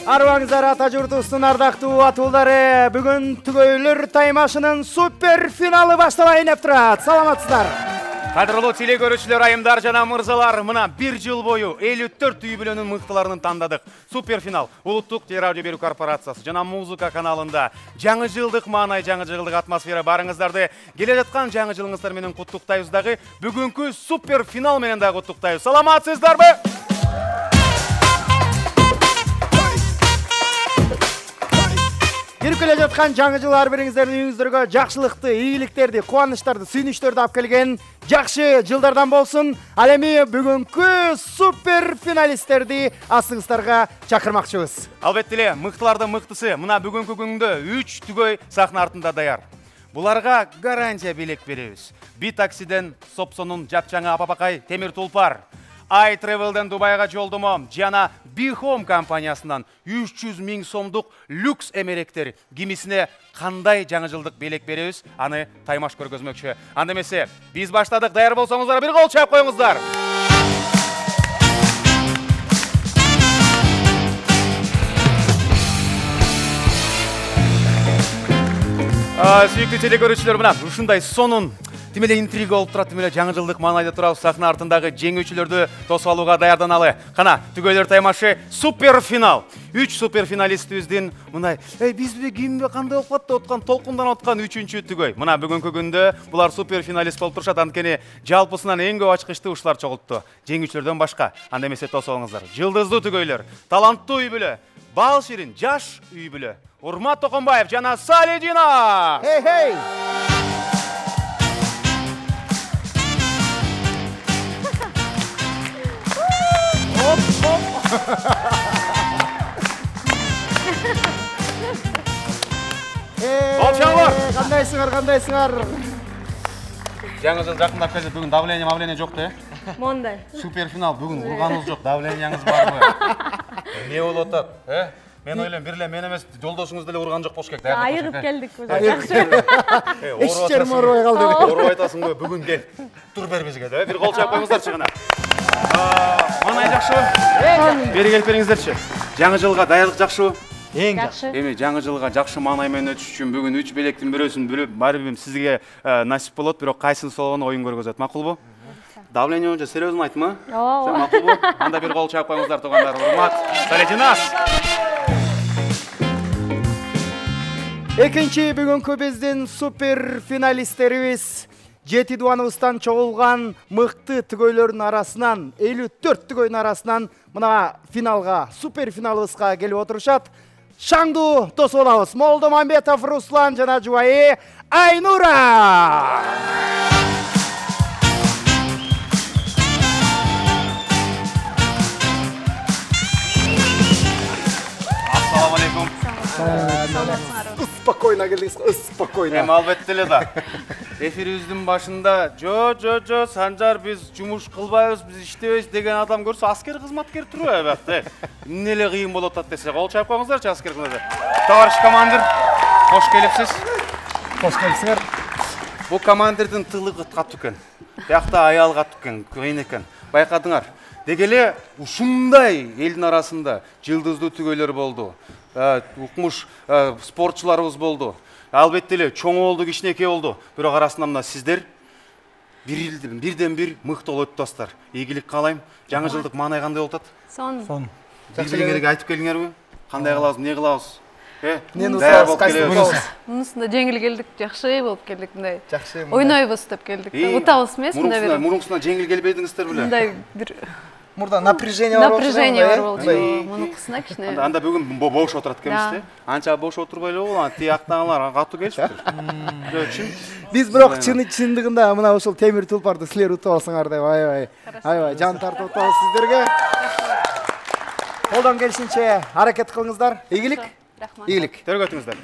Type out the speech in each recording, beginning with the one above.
Арбаңыздар ата журтубуздун ардактуу атуулдары, бүгүн түгөйлөр таймашынын супер финалы башталайын деп турат. Саламатсыздар. Кадырлуу телекөрүүчүлөр, айымдар жана мырзалар, мына 1 жыл бою 54 үй бүлөнүн мыктыларын тандадык. Супер финал Улуттук радио берүү корпорациясы жана музыка каналында жаңы жылдык маанай, жаңы жылдык атмосфера барыңыздарды келе жаткан жаңы жылыңыздар менен куттуктайбыз дагы. Бүгүнкү супер финал менен дагы куттуктайбыз. Саламатсыздарбы? Кирип келе жаткан жаңы жыл ар бириңиздердин үйүңүздөргө жакшылыкты, ийгиликтерди, кубанычтарды, сүйүнүчтөрдү алып келген жакшы жылдардан болсун. Ал эми бүгүнкү супер финалисттерди астыңыздарга чакырмакчыбыз. Албетте эле, мыктылардын мыктысы мына бүгүнкү күндө 3 түгөй сахна артында даяр. Буларга гарантия белек беребиз. B-таксиден Сопсонун жапжаңы апапакай темир тулпар, iTravel'den Дубайга жолдомо жана B-Home компаниясынан 300 000 сомдук люкс эмеректер кимисине кандай жаңы жылдык белек беребиз, аны таймаш көргөзмөкчү. Анда эмесе, биз баштадык, даяр болсоңуздар бир кол чаап коюңуздар. Сүйүктүү телекөрүүчүлөр, мына ушундай сонун тимеле интрига болуп турат, тимеле жаңы жылдык маанайда турабыз. Сахна артындагы жеңүүчүлөрдү тосуп алууга даярданалы. Кана, түгөйлөр таймашы супер финал. 3 супер финалистибиздин мындай бизби кимби кандай болуп калат деп аткан, толкунданып аткан 3-чү түгөй. Мына бүгүнкү күндө булар супер финалист болуп турушат. Анткени жалпысынан эң көп ачкычты ушулар чогултту. Жеңүүчүлөрдөн башка. Анда эмесе тосуп алыңыздар. Жылдыздуу түгөйлөр, таланттуу үй бүлө, бал ширин жаш үй бүлө. Урмат Токонбаев жана Салидина. Хей! Кандайсыңар? Жаңы жыл жакындап келди. Бүгүн давление жок-ты? Мондай. Супер финал. Бүгүн урганыбыз жок, давленияңыз барбы? Не болуп атат? Мен ойлойм, бирле мен эмес, жолдошуңуз деле урган жок болуш керек. Айыгып келдик biz. Эштерим орбой калды. Орбой айтасыңбы? Бүгүн кел. Тур бер бизге, бир кол чаап коюңуздарчы гана. Маанай жакшыбы? Бери келип бериңиздерчи. Жаңы жылга даярдык жакшыбы? Эң жакшы. Эми жаңы жылга жакшы маанай менен өтүш үчүн бүгүн 3 белектин бирөөсүн бөлүп, барыбир сизге насип болот, бирок кайсын болгону оюн көргөзөт. Макулбу? Давление боюнча серьезно айтма? Ооба. Макулбу? Анда бир кол чаап коюңуздар, туугандар. Урмат, Салетинас. Экинчи бүгүнкү биздин супер финалисттерибиз 7 дубаныбыздан чогулган мыкты түгөйлөрдүн арасынан 54 түгөйдүн арасынан мына финалга, супер финалыбызга келип отурушат. Шаңду тосуп алабыз. Молдомамбетов Руслан жана жубайы Айнура. Ассаламу алейкум. Спокойно келдиңиз, спокойно. Албетте эле да. Эфирибиздин башында жо Санжар биз жумуш кылбайбыз, биз иштебейбиз деген адам көрсө аскер кызматкер турбайбы бакты. Эмне эле кыйын болуп атат десе, кол чаап коюңуздарчы аскер кызматкер. Товарищ командир, кош келипсиз. Кош келипсиңер. Бул командирдин тылы каттуу экен. Биякта аял каттуу экен, кыйын экен. Байкадыңар. Деги эле ушундай элдин арасында жылдыздуу түгөйлөр болду. Укмуш спортчуларыбыз болду. Албетте эле чоң болду, кичинекей болду. Бирок арасында мына сиздер бирден бир мыкты болуп атасыздар. Ийгилик каалайм. Жаңы жылдык маанай кандай болуп атат? Сон. Бирлерге айтып келиңерби? Кандай кылабыз, эмне кылабыз? Эмнени утабыз? Мунусунда жеңил келдик, жакшы болуп келдик мындай. Жакшы. Ойнойбуз деп келдик. Утабыз эмес мындай бир. Мурункусуна жеңил келбедиңиздер беле? Мындай бир Мурда напряжение бар болчу. Напряжение бар болчу. Мунукусуна кичине. Анда бүгүн бош отурат экенбиз, анча бош отурбай эле болот. Тияктагылар катуу келишиптир. Биз бирок чындыгында мына ушул темир тулпарды силер утуп алсаңар деп аябай жан тартып атабыз сиздерге. Колдон келишинче аракет кылыңыздар. Ийгилик. Рахмат. Ийгилик. Төргөтүңүздөр.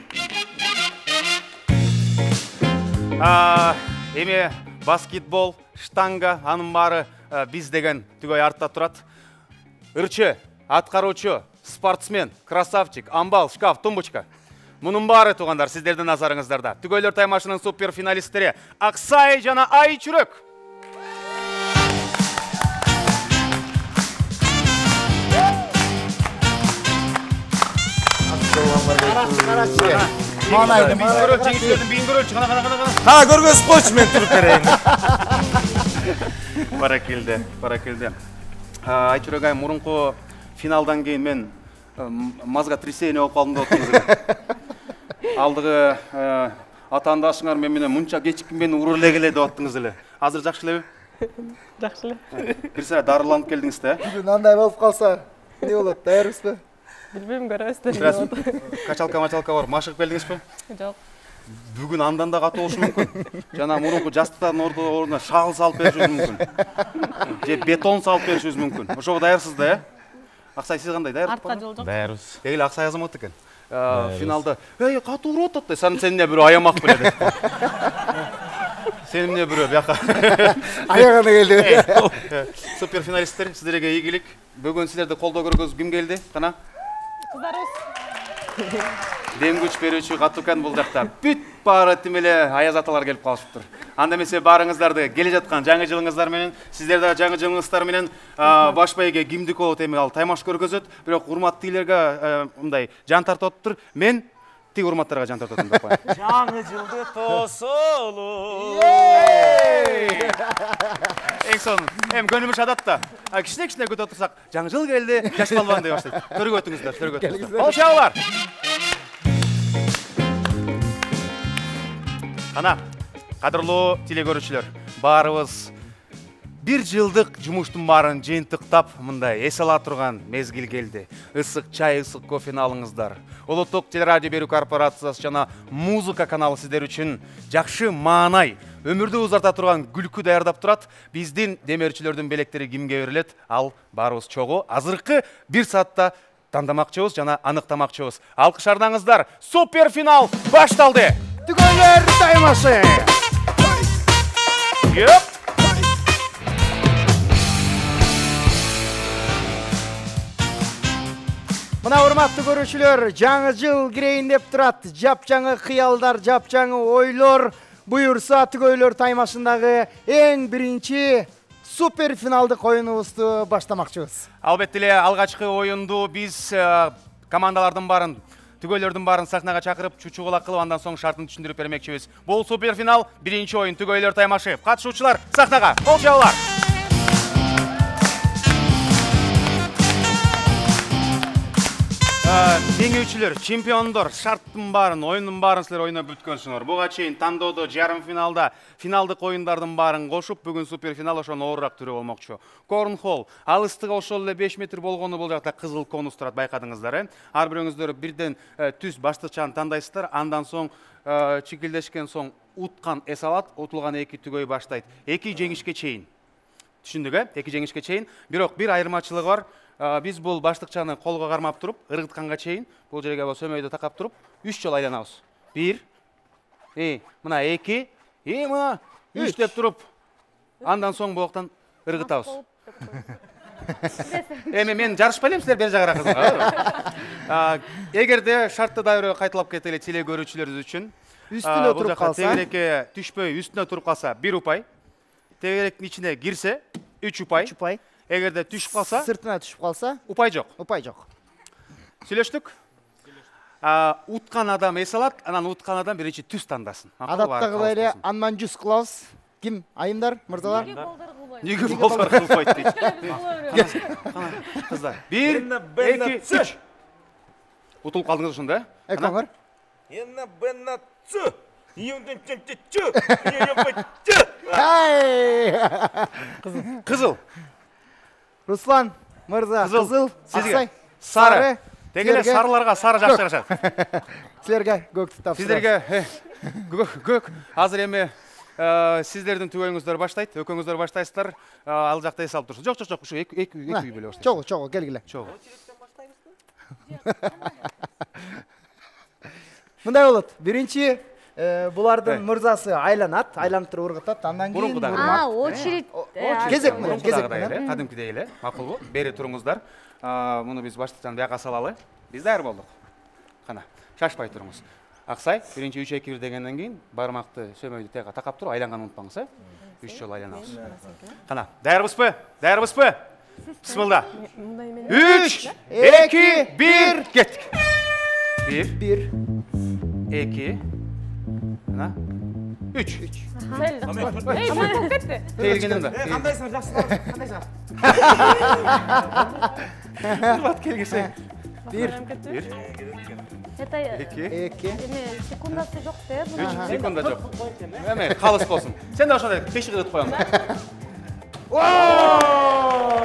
Эми баскетбол, штанга, анын баары биз деген түгөй артта турат. Ырчы, аткаруучу, спортсмен, красавчик, амбал, шкаф, тумбочка. Мунун баары туугандар сиздердин назарыңыздарда. Түгөйлөр таймашынын супер финалисттери Аксай жана Айчүрөк. Маанайды. Биін көрөлчү, жеңиштердин биін көрөлчү. Кана. Ха, көргөз койчу, мен туруп берейин. Баракелде. Айтчурак айым, мурунку финалдан кейін мен мазга трясение болуп калдым деп отурдуңуз эле. Алдыгы атаандашыңар мен менен мынча кечиккен мени урур эле келе деп аттыңыз эле. Азыр жакшы элеби? Жакшы эле. Бир сара дарыланып келдиңиз да? Бүгүн андай болуп калса, эмне болот? Даярбызбы? Билбейм, көрөбүз. Качалка бар, машыгып келдиңизби? Жок. Бүгүн андан да катуу болушу мүмкүн. Жана мурунку жастыктардын ордуна шагыл салып беришибиз мүмкүн. Же бетон салып беришибиз мүмкүн. Ошого даярсыз да, э? Аксай, сиз кандай, даярсызбы? Артка жол жок. Даярбыз. Эгил Аксай азамат экен. Финалда, катуу уруп атат да, сен эмне бирөө аямак беле деп. Сен эмне бирөө бияка. Аягана келди. Супер финалисттер, сиздерге ийгилик. Бүгүн силерди колдоо көргөзүп ким келди? Кана? Кыздарыбыз. Дем күч берүүчү Катукан бул жакта. Бүт баары тим эле аяз аталар келип калышыптыр. Анда эмесе баарыңыздарды келе жаткан жаңы жылыңыздар менен, сиздер да жаңы жылыңыздар менен баш байге кимдик болот эми ал таймаш көргөзөт. Бирок урматтууларга мындай жан тартып атыптыр. Мен тиг урматтарга жан тартып атам деп коеюн. Жаңы жылды тосолу. Эң сонун. Эми көнүмүш адат да. Кичине күтүп отурсак, жаңы жыл келди, жаш балбан деп баштайт. Төргө өтүңүздөр. Алчабылар. Кана, кадырлуу телекөрүүчүлөр, баарыбыз бир жылдык жумуштун баарын жыйынтыктап, мындай эс ала турган мезгил келди. Ысык чай, ысык кофени алыңыздар. Улуттук телерадио берүү корпорациясы жана музыка каналы сиздер үчүн жакшы маанай, өмүрдү узарта турган күлкү даярдап турат. Биздин демерчилердин белектери кимге берилет? Ал баарыбыз чогуу азыркы 1 саатта тандамакчыбыз жана аныктамакчыбыз. Алкыштарыңыздар, супер финал башталды. Түгөйлөр таймашы. Мына урматтуу көрүүчүлөр, жаңы жыл кирейин деп турат. Жапжаңы кыялдар, жапжаңы ойлор. Буюрса түгөйлөр таймашындагы эң биринчи супер финалдык оюнубузду баштамакчыбыз. Албетте эле алгачкы оюнду биз командалардын баарын, түгөйлөрдүн баарын сахнага чакырып, чучугулак кылып, андан соң шартын түшүндүрүп бермекчибиз. Бул супер финал, биринчи оюн түгөйлөр таймашы. Катышуучулар сахнага, кол жабылар. Жеңүүчүлөр, чемпиондор, шарттын баарын, оюндун баарын силер ойноп бүткөнсүңөр. Буга чейин тандоодо жарым финалда финалдык оюндардын баарын кошуп, бүгүн супер финал ошону оорураак түрү болмокчу. Корнхолл, алыстыгы ошол эле 5 метр болгону бул жакта кызыл конус турат, байкадыңыздар, э? Ар бирөөңүздөр бирден түз баштыкчаны тандайсыздар, андан соң чикилдешкен соң уткан эс алат, утулган эки түгөй баштайт. Эки жеңишке чейин. Түшүндүк, э? Эки жеңишке чейин. Бирок бир айырмачылыгы бар. Биз бул баштыкчаны колго кармап туруп, ыргытканга чейин, бул жерге сөмөйдү такап туруп, 3 жолу айланабыз. 1, мына 2, мына 3 деп туруп, андан соң буяктан ыргытабыз. Эми мен жарышпай элем, силер бери жагара кызыгасыздар. Эгерде шартты дайроо кайталап кетели теле көрүүчүлөрүбүз үчүн, Үстүнө туруп калса, тегерекке түшпөй, үстүнө туруп калса 1 упай, тегеректин ичине кирсе 3 упай. Эгерде түшүп калса, сыртына түшүп калса, упай жок. упай жок. Сүйлөштүк? Уткан адам эс алат, анан уткан адам биринчи түз тандасын. Адаттагы эле анман жүз кылабыз. Ким? Айымдар, мырзалар? Неге болдар кылбайт дейт. Кыздар, 1, 2, 3. Утулуп калдыңыз ошондо, э? Көңөр. Енна бенна цу. Кызыл. Руслан, мырза, кызыл, Аксай, сары. Дегеле сарыларга сары жакшы жашат. Силерге көктү тапшырабыз. Сиздерге көк. Азыр эми сиздердин түгөйүңүздөр баштайт, өкөңүздөр баштайсыздар. Ал жакта эс алып турсуз. Жок, ушу эки үй беле баштайт. Чогуу, келгиле. Чогуу. Мындай болот. Биринчи булардын мырзасы айланат, айланып туруп ыргытат, андан кийин очередь. Кезек менен, кадимкидей эле. Макулбу? Бери туруңуздар. Муну биз баштыкчаны бияка салалы. Биз даяр болдук. Кана, шашпай туруңуз. Аксай, биринчи 3-2-1 дегенден кийин бармакты сөмөйдү тега такап туруп, айланганды унутпаңыз, э? 3 жолу айланабыз. Кана, даярбызбы? Бисмилла. 3, 2, 1, кеттик. 1, 1, 2, мына 3. Ey, bu bitti. Келгенімді. Қандайсың, жақсылап, қандайсың? Бат келгесе. 1, 1, Это 2, 2, секундасы жоқ те. 3 секунда жоқ. Әме, қалыс болсын. Сен де ошондай қишық етіп қоямын.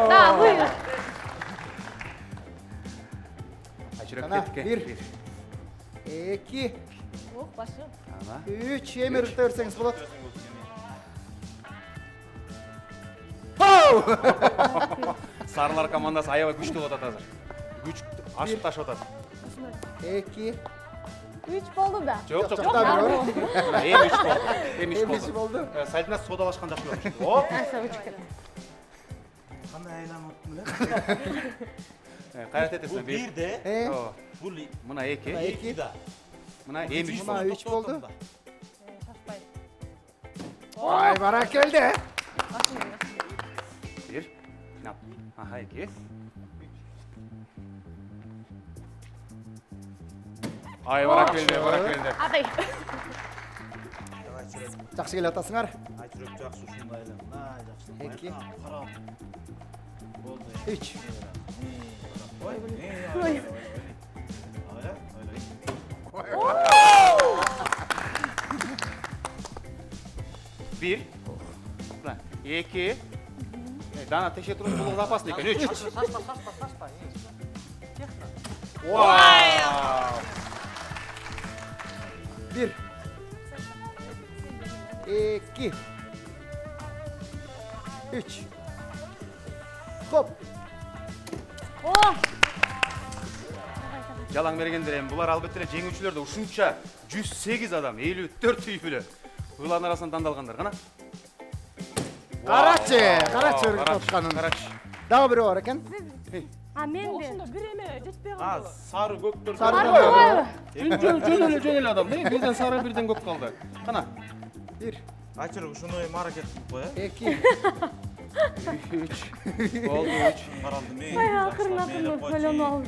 Да, вы. Жүрек Ана, кетке. 1, 2, Ох, башы. 3, емірікті өрсеңіз болады. Сарылар командасы аябай күшті болады азыр. Күч ашып ташып атады. 2, 3 болды да. Жоқ, жоқ. Тағы бір. Эми 3 болды. Эми 3 Емесі болды. болды. Сайтына содалашқан жақсы болмыш. Оп. Аса 3 керек. Қандай айланып отырмын, Қайрат етесің. Бұл 1 де, бұл Мына 2, 2, мына Эми 3 мына болды. 3 болды. Шашпай. Ой, бара келді. 1. Жинап. Аха, 2. Ай, бара келді. Адай. Жақсы келе атасыңар. Айчүрек жақсы ушундай айлан. Жақсы. 2, Қарап. Болды. 3. Ой. Bir. İki. Dana teşekkür ederim. Bu запасный екен. 3. Вау! 1, 2, 3. Хоп. О! Жалаң бергендер эми булар албетте жеңүүчүлөрдө ушунча 108 адам, 54 үй бүлө. Булардын арасынан тандалгандар кана. Карачы тотқанын. Карачы. Дағы біреу бар екен. А мен де. Bir eme жетпей А, қалды. сары көктөр. Жөн эле адам. Бирден сары, бирден көк калды. Кана. 1, Айчүрек ушуну маракет кылып кой, 2, 3. Болду 3. Каралды мен. Ай, ақырын атымды көлем алып.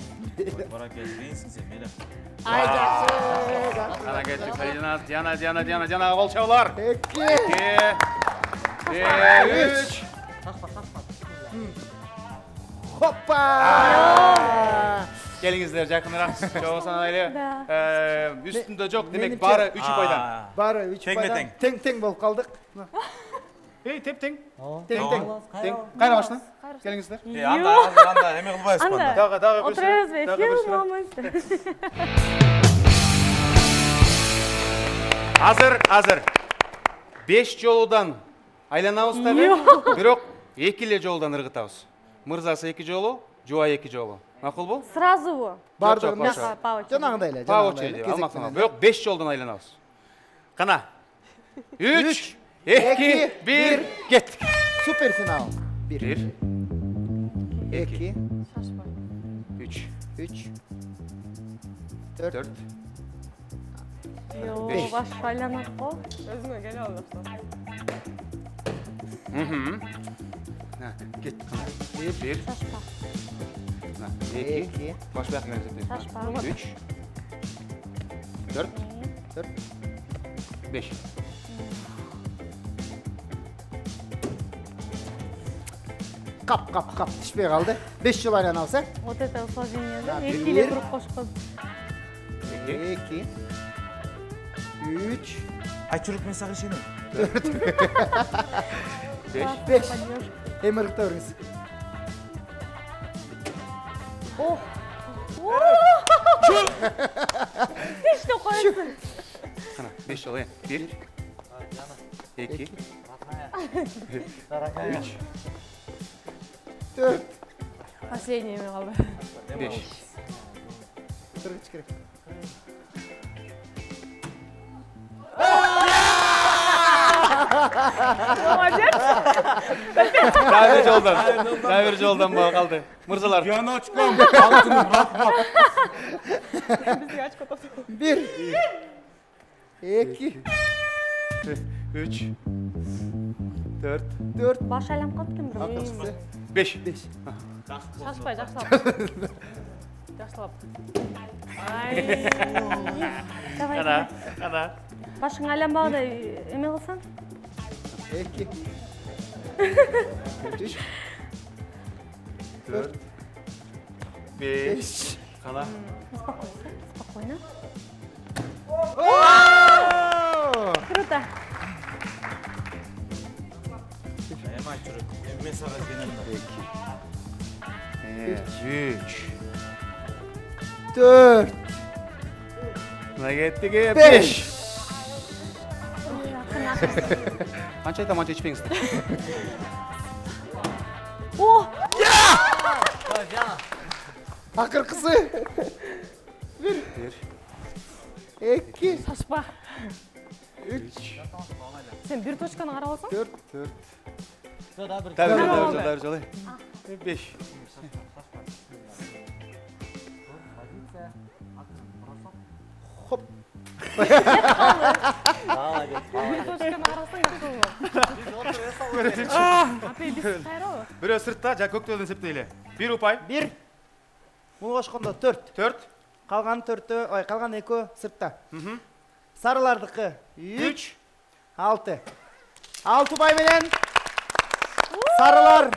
Маракет дейсің сен, мейлі. ай жақсы. Ана кетти. Диана кол чабуулар. 2, 2. 3. хоппа. Келиңиздер жакыныраак. Жобосун эле. Үстүндө жок, демек Менимче- баары 3 пайдан. Бары 3 Тең бе пайдан. тең? Тең болып қалдық. Теп тең. Тең. Тең. Кайра башына. Келиңиздер. Анда эме кылбайсызбы анда? Дагы бір Отырабыз сүрөт. бе? Дагы бір Фильм сүрөт. болмайсыздар. Азыр 5 жолудан айланабыз дагы. Бирок 2 эле жолудан ыргытабыз. Мырзасы 2 жолу, жубай 2 жолу. Макулбу? Сразу bu. Бардығын Жоқ, Жаққа пау. жанағыдай эле. Па очереди, алмактанабыз. Бирок 5 жолдан айланабыз. Кана. 3, 2, 1, кеттик. Супер финал. 1, 1, 2, 3, 3, 4, 4. Yo, Beş. baş aylanat qol. Özüme gele almışlar. Кеттик. 1, 1, Шашпа. 2, 2, баш бияк менен Шашпа. 3, 4, 4, 5. қап, түшпей қалды. 5 жыл айланабыз, ә? Вот это усложнение, да? Bir. 2 ile kurup koşkun. 2, 3, Айчүрек мен саған шенем. 5. 5. Емірікті өріңіз. Oh! İşte koyasın. Кана, 5 жол, 1, 2, 3, 4, Последнее mi kaldı? 5. Тұрғыш керек. Daha bir жолдан баа калды. Мырзалар. Яночкам, алтыным рахмат. Bizga ochko topdi. 1, 2, 3, 4, 4, Baş aylan qat kim bilir? 5. 5. Şaşpay, жақсы. Жакшылап. Ай. Давай. Кана. Башың айланбагыдай эме кылсаң. 2 3 4 5. Кана. Спокойно. О! Круто. Ай чүрүк. Мен сага жеңем. 3. 4 Мына кеттиге 5 Канча айтам, анча ичпеңиздер. О! Акыркысы 1 2 Шашпа. 3 Сен бир точканы карап алсаң? 4 Дәбір. 5. Хоп. Бир точканы карасаң жакшы болот. Апай биз кайрабы? Бирөө сыртта, жа көктөдөн эсептейли. 1 упай. 1 Муну кошкондо 4 4. Калган 4 калган 2 сыртта. Сарылардыкы 3 6 6 упай менен сарылар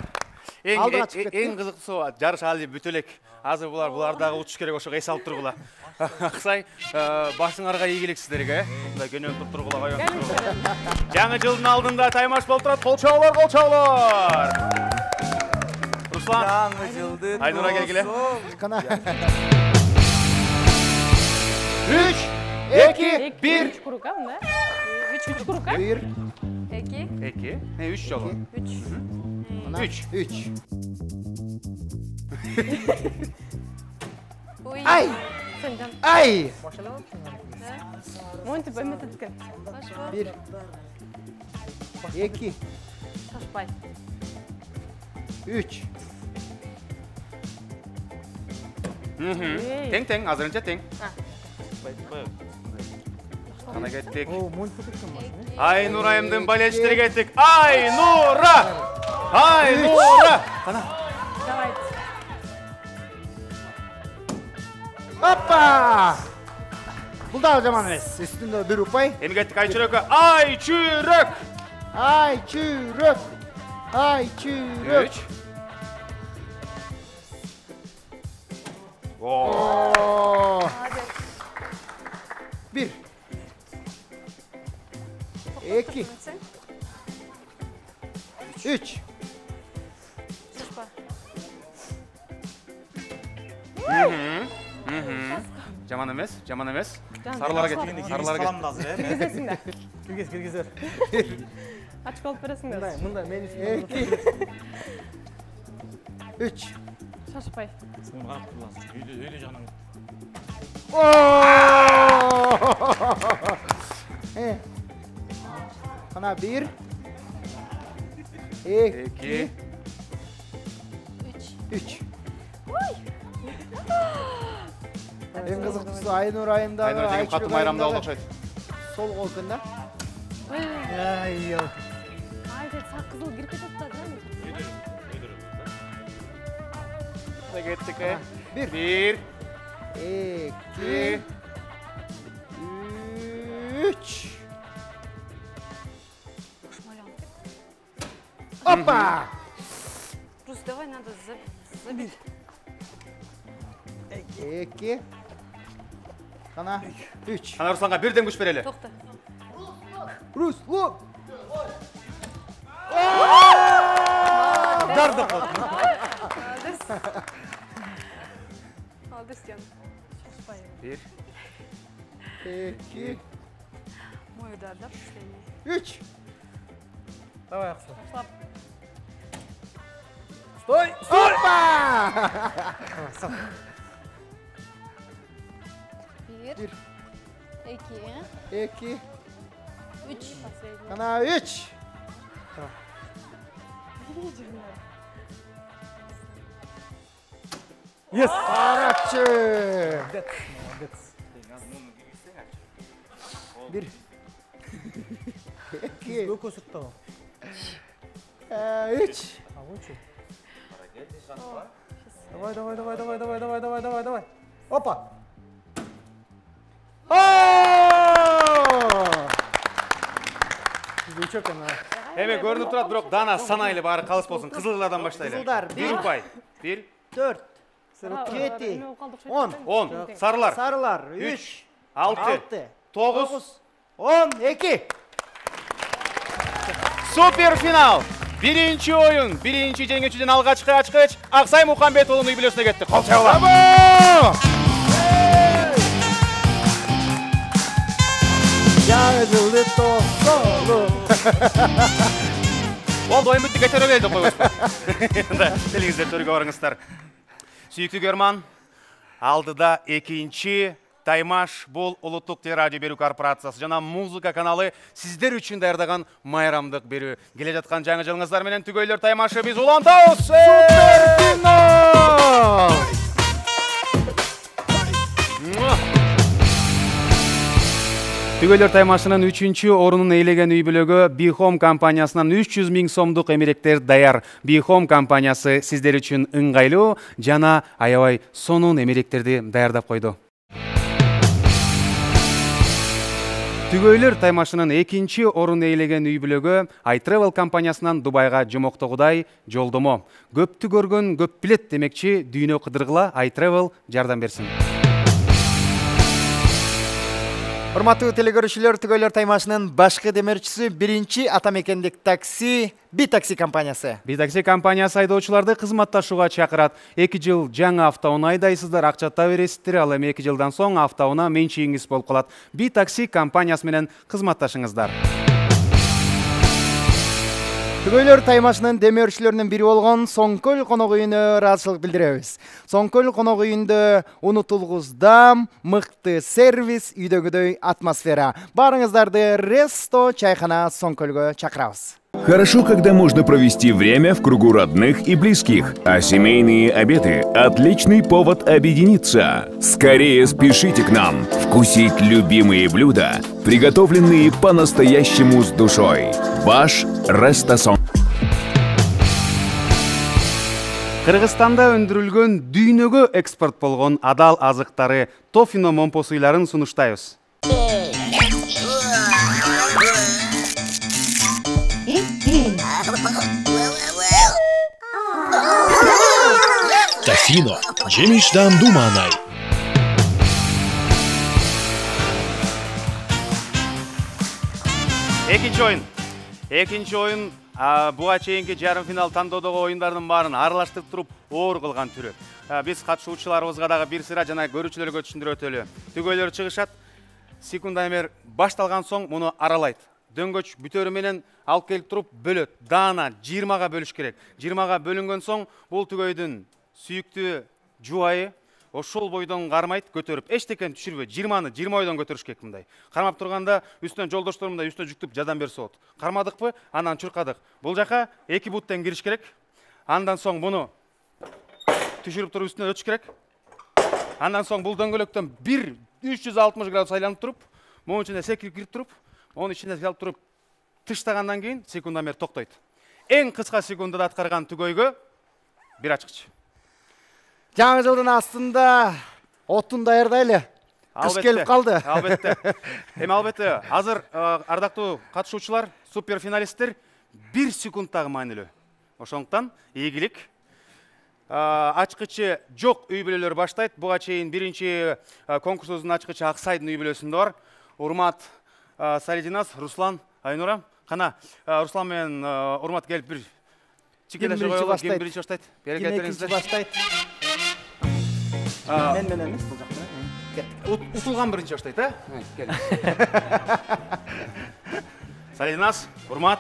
алдыга чыгып кетти. Эң кызыктуусу жарыш али бүтө элек. Азыр булар дагы утуш керек, ошого эс алып тургула. Аксай, башыңарга ийгилик сиздерге. Мындай көнөмтүп тургула, коюңуз тургула. Жаңы жылдын алдында таймаш болуп турат. Колчоолор. Руслан, Жаңы жылды. Айнура келгиле. Кана 3 2 1 3 круг, а мында? 3 круг, а? 1 2 2. 3 жолу. 3. 3. Ой. Ай! Сен жан. Ай! Монтип эметет экен. 1 2 Шашпай. 3 Тең, азырынча тең. Кана кеттик. Айнурайымдын балечтери кеттик. Айнура! Кана. Давай. Опа! Бул дагы жаман эмес. Үстүндө 1 упай. Эми кеттик Айчүрөккө. Айчүрөк! Ай чүрөк. Ай чүрөк. 3. О. 1 2 3 Шашпа. Жаман эмес. Жан, Сарылар жаман. кеттик. Сарылар кеттик. Саламды азыр, Киргизесиң да. Киргиз. Ачып алып бересиң да. Мындай мен 3 Шашпай. Сен карап турласың. Өйдө жагынан. Ana 1 2 3 Eң кызыктуусу Айнур айымдагы Айнура жеңип катты майрамда болду окшойт. Сол гол экен да. Ай, дед сак кызыл кирип кетет да. Кеттик. 1 1 2 3 Опа! Рус, давай надо забить. 2 Кана 3 Кана Русланга бирден күч берели. Токта. Руслан! Дарды Молодец, Ян. Шашпай. 1 2 Мой удар, да, последний? 3 Давай акса. Слаб. Стой! Опа! 1 2 2 3 последний. Кана 3 Yes! Аракчы! 1 2 Көкө сыртта. 3 Давай. Опа. Bizde çok önemli. Эми көрүнүп турат, бирок Дана санайлы баары калыс болсун. Кызылдардан баштайлы. Кызылдар, 1 ұпай. 1, 4, 7, 10. Sarılar. Sarılar 3, 3, 6, 6, 9. 12. Super final. Birinci oyun. Birinci жеңүүчүдөн алгачкы ачкыч Аксай Мухамбетулунун үй бүлөсүнө кетти. Кол чабуулар. Жаңы жылды тосолу. Болду, ойын бүттү, кетер келди койбойсузбу. Телевизор төрүгө барыңыздар. Сүйүктүү көрман, алдыда экинчи Таймаш бул улуттук телерадио берүү корпорациясы жана музыка каналы сиздер үчүн даярдаган майрамдык берүү. Келе жаткан жаңы жылыңыздар менен түгөйлөр Таймашы биз улантабыз. Суперфинал! Түгөйлөр Таймашынын 3-чү орунун ээлеген үй бүлөгө Bihome компаниясынан 300 000 сомдук эмеректер даяр. Bihome компаниясы сиздер үчүн ыңгайлуу жана аябай сонун эмеректерди даярдап койду. Түгөйлөр Таймашынын 2-чи орун ээлеген үй бүлөгө iTravel компаниясынан Дубайга жомоктогудай жолдомо. Көптү көргөн көп билет демекчи, дүйнө кыдыргыла iTravel жардам берсин. Урматтуу телекөрүүчүлөр, Түгөйлөр Таймашынын башкы демерчиси биринчи атамекендик такси Битакси компаниясы. Битакси компаниясы айдоочуларды кызматташууга чакырат. 2 жыл жаңы автоунаа айдайсыздар, акчата бересиздер, ал эми 2 жылдан соң автоунаа менчигиңиз болуп калат. Битакси компаниясы менен кызматташыңыздар. Түгөйлөр Таймашынын демөөрчүлөрүнүн бири болгон Соңкөл конок үйүнө ыраазычылык билдиребиз. Соңкөл конок үйүндө унутулгуздам, мыкты сервис, үйдөгүдөй атмосфера. Барыңыздарды Ресто чайхана Соңкөлгө чакырабыз. Хорошо, когда можно провести время в кругу родных и близких, а семейные обеды – отличный повод объединиться. Скорее спешите к нам вкусить любимые блюда, приготовленные по-настоящему с душой. Ваш Рестасон. Кыргызстанда өндүрүлгөн дүйнөгө экспорт болгон адал азыктары Тофино момпо суйларын сунуштайбыз. Тофино. Жемишдан думанай. Экинчи oyun буга чейинки жарым финал тандоодогу оюндардын баарын аралаштырып туруп оор кылган түрү. Биз катышуучуларыбызга дагы бир сыра жана көрүүчүлөргө түшүндүрө өтөлү. Түгөйлөр чыгышат. Секундомер башталган соң муну аралайт. Дөңгөч бүтөрү менен алып келип туруп бөлөт. Даана 20га бөлүш керек. 20га бөлүнгөн соң бул түгөйдүн сүйүктүү жубайы ошол бойдон кармайт, көтөрүп. Эчтекен түшүрбөйт. 20-ны 20 бойдон көтөрүш керек мындай. Кармап турганда үстүнөн жолдошторум мындай үстүнө жүктүп жардам берсе болот. Кармадыкпы? Анан чуркадык. Бул жака 2 буттен кириш керек. Андан соң буну түшүрүп туруп үстүнө өтүш керек. Андан соң бул дөңгөлөктөн 360 градус айланып туруп, мунун ичине секирип кирип туруп, onun içinde kalıp durup tıştagandan keyin sekundomer toktayt. En kısa sekundada atkарган түгөйгө bir açkıç. Жаңы жылдын астында отун даярдайлы. Кыш келип калды. Албетте. Албетте. Азыр ардактуу катышуучулар, суперфиналисттер 1 секундтагы маанилүү. Ошондуктан ийгилик. Ачкычы жок үй бүлөлөр баштайт. Буга чейин биринчи конкурсубуздун ачкычы Аксайдын үй бүлөсүндө бар. Урмат Салидинас, Руслан, Айнура. Кана, Руслан менен Урмат келип бир чекелеше коелу. Ким биринчи баштайт? Экинчи баштайт. Мен менен эмес бул жакта. Утулган биринчи баштайт, а? Келиңиз. Салидинас, Урмат.